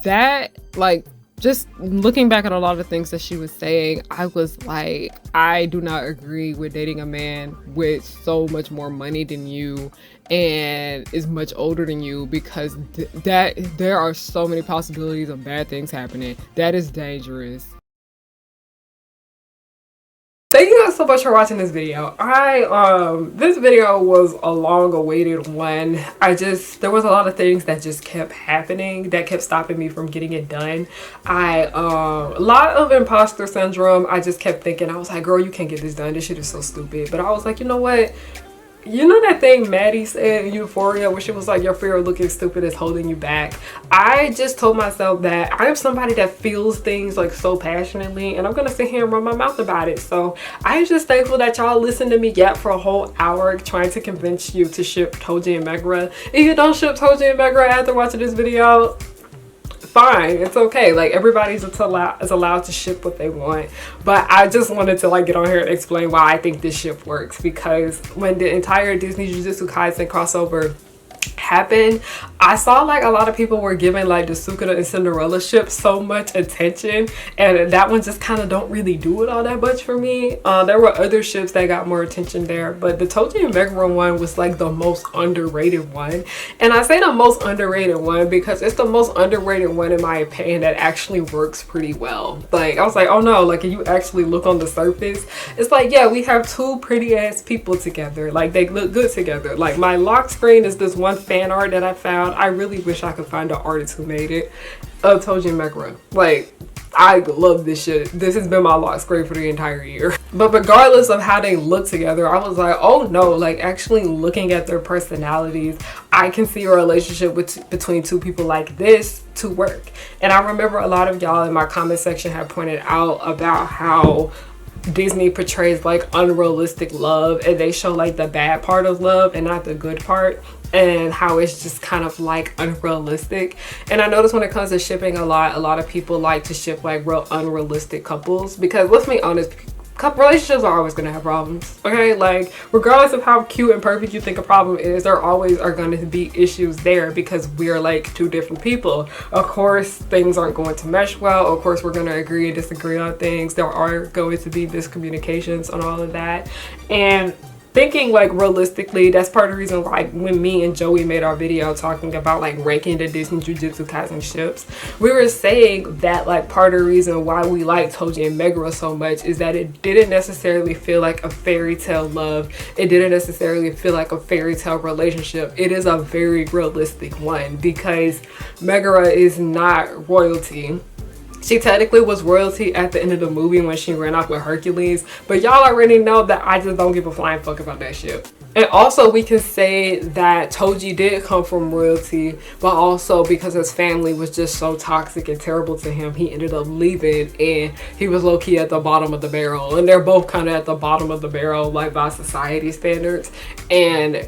that, like, just looking back at a lot of things that she was saying, I was like, I do not agree with dating a man with so much more money than you and is much older than you because that there are so many possibilities of bad things happening. That is dangerous. Thank you guys so much for watching this video. This video was a long awaited one. There was a lot of things that just kept happening that kept stopping me from getting it done. A lot of imposter syndrome. I just kept thinking, I was like, girl, you can't get this done. This shit is so stupid. But I was like, you know what? You know that thing Maddie said in Euphoria where she was like, your fear of looking stupid is holding you back? I just told myself that I am somebody that feels things like so passionately and I'm gonna sit here and run my mouth about it. So I'm just thankful that y'all listened to me yap for a whole hour trying to convince you to ship Toji and Megara. If you don't ship Toji and Megara after watching this video, fine, it's okay. Like, everybody's allowed to ship what they want, but I just wanted to like get on here and explain why I think this ship works, because when the entire Disney Jujutsu Kaisen crossover happened, I saw like a lot of people were giving like the Sukuna and Cinderella ship so much attention, and that one just kind of don't really do it all that much for me. There were other ships that got more attention there, but the Toji and Megara one was like the most underrated one. And I say the most underrated one because it's the most underrated one in my opinion that actually works pretty well. Like I was like, oh no, like if you actually look on the surface, it's like, yeah, we have two pretty ass people together, like they look good together. Like my lock screen is this one fan art that I found. I really wish I could find the artist who made it, of Toji and Megara. Like I love this shit. This has been my lock screen for the entire year. But regardless of how they look together, I was like, oh no, like actually looking at their personalities, I can see a relationship between two people like this to work. And I remember a lot of y'all in my comment section have pointed out about how Disney portrays like unrealistic love, and they show like the bad part of love and not the good part, and how it's just kind of like unrealistic. And I notice when it comes to shipping a lot of people like to ship like real unrealistic couples, because let's be honest, relationships are always going to have problems, okay? Like regardless of how cute and perfect you think a problem is, there always are going to be issues there because we're like two different people. Of course things aren't going to mesh well, of course we're going to agree and disagree on things, there are going to be miscommunications on all of that. And thinking like realistically, that's part of the reason why when me and Joey made our video talking about like ranking the Disney Jujutsu Kaisen ships, we were saying that like part of the reason why we like Toji and Megara so much is that it didn't necessarily feel like a fairy tale love. It didn't necessarily feel like a fairy tale relationship. It is a very realistic one because Megara is not royalty. She technically was royalty at the end of the movie when she ran off with Hercules, but y'all already know that I just don't give a flying fuck about that shit. And also we can say that Toji did come from royalty, but also because his family was just so toxic and terrible to him, he ended up leaving and he was low-key at the bottom of the barrel. And they're both kind of at the bottom of the barrel, like by society standards. And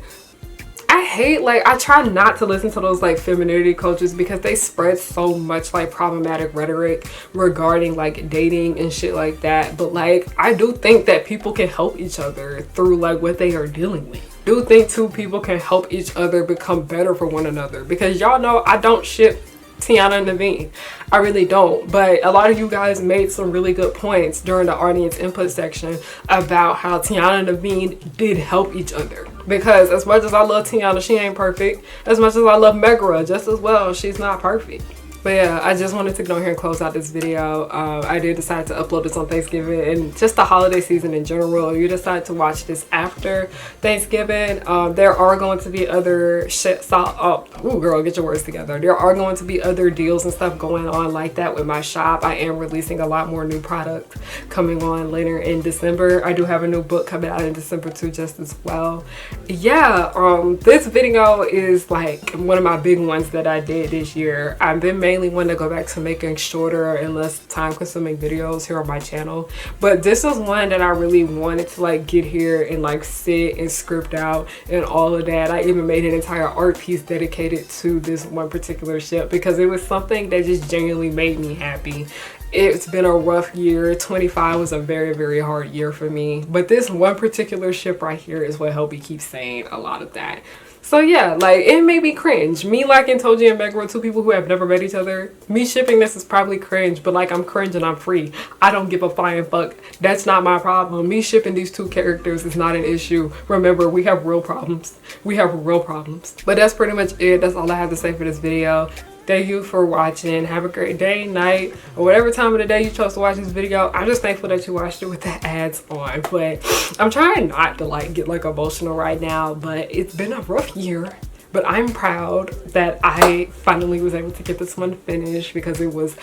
I hate, like, I try not to listen to those like femininity coaches because they spread so much like problematic rhetoric regarding like dating and shit like that. But like I do think that people can help each other through like what they are dealing with. I do think two people can help each other become better for one another, because y'all know I don't ship Tiana and Naveen. I really don't. But a lot of you guys made some really good points during the audience input section about how Tiana and Naveen did help each other. Because as much as I love Tiana, she ain't perfect. As much as I love Megara, just as well, she's not perfect. But yeah, I just wanted to go here and close out this video. I did decide to upload this on Thanksgiving and just the holiday season in general. You decide to watch this after Thanksgiving. There are going to be other ooh girl, get your words together. There are going to be other deals and stuff going on like that with my shop. I am releasing a lot more new product coming on later in December. I do have a new book coming out in December too, just as well. Yeah, this video is like one of my big ones that I did this year. I've been mainly wanting to go back to making shorter and less time-consuming videos here on my channel, but this is one that I really wanted to like get here and like sit and script out and all of that. I even made an entire art piece dedicated to this one particular ship because it was something that just genuinely made me happy. It's been a rough year. 25 was a very, very hard year for me, but this one particular ship right here is what helped me keep saying a lot of that. So yeah, like it made me cringe. Me liking Toji and Megara, two people who have never met each other, me shipping this is probably cringe, but like I'm cringe and I'm free. I don't give a flying fuck. That's not my problem. Me shipping these two characters is not an issue. Remember, we have real problems. We have real problems. But that's pretty much it. That's all I have to say for this video. Thank you for watching. Have a great day, night, or whatever time of the day you chose to watch this video. I'm just thankful that you watched it with the ads on. But I'm trying not to like get like emotional right now, but it's been a rough year. But I'm proud that I finally was able to get this one finished because it was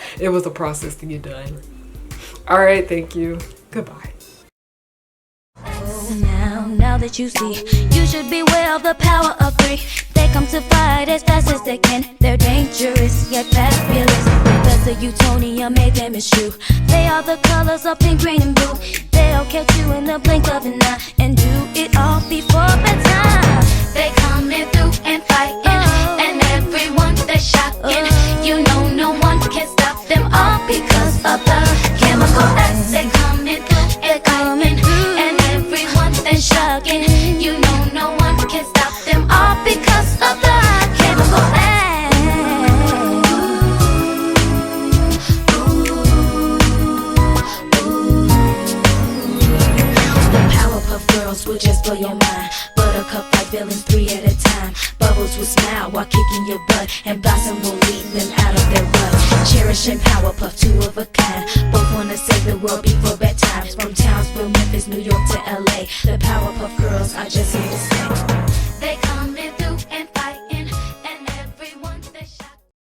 a process to get done. All right, thank you. Goodbye. Now that you see, you should beware of the power of three. They come to fight as fast as they can. They're dangerous yet fabulous. Because the Eutonia made them eschew. They are the colors of pink, green, and blue. They'll catch you in the blink of an eye and do it all before bedtime. They coming through and fighting, and everyone they're shocking. You know no one can stop them all because of the chemical X. They coming through and fighting, and everyone they're shocking. You know no one can stop them all because of the mind. Buttercup fight villains 3 at a time. Bubbles will smile while kicking your butt, and Blossom will lead them out of their rut. Cherish and Powerpuff, 2 of a kind. Both wanna save the world before bedtime. From Townsville, Memphis, New York to LA, the Powerpuff Girls are just here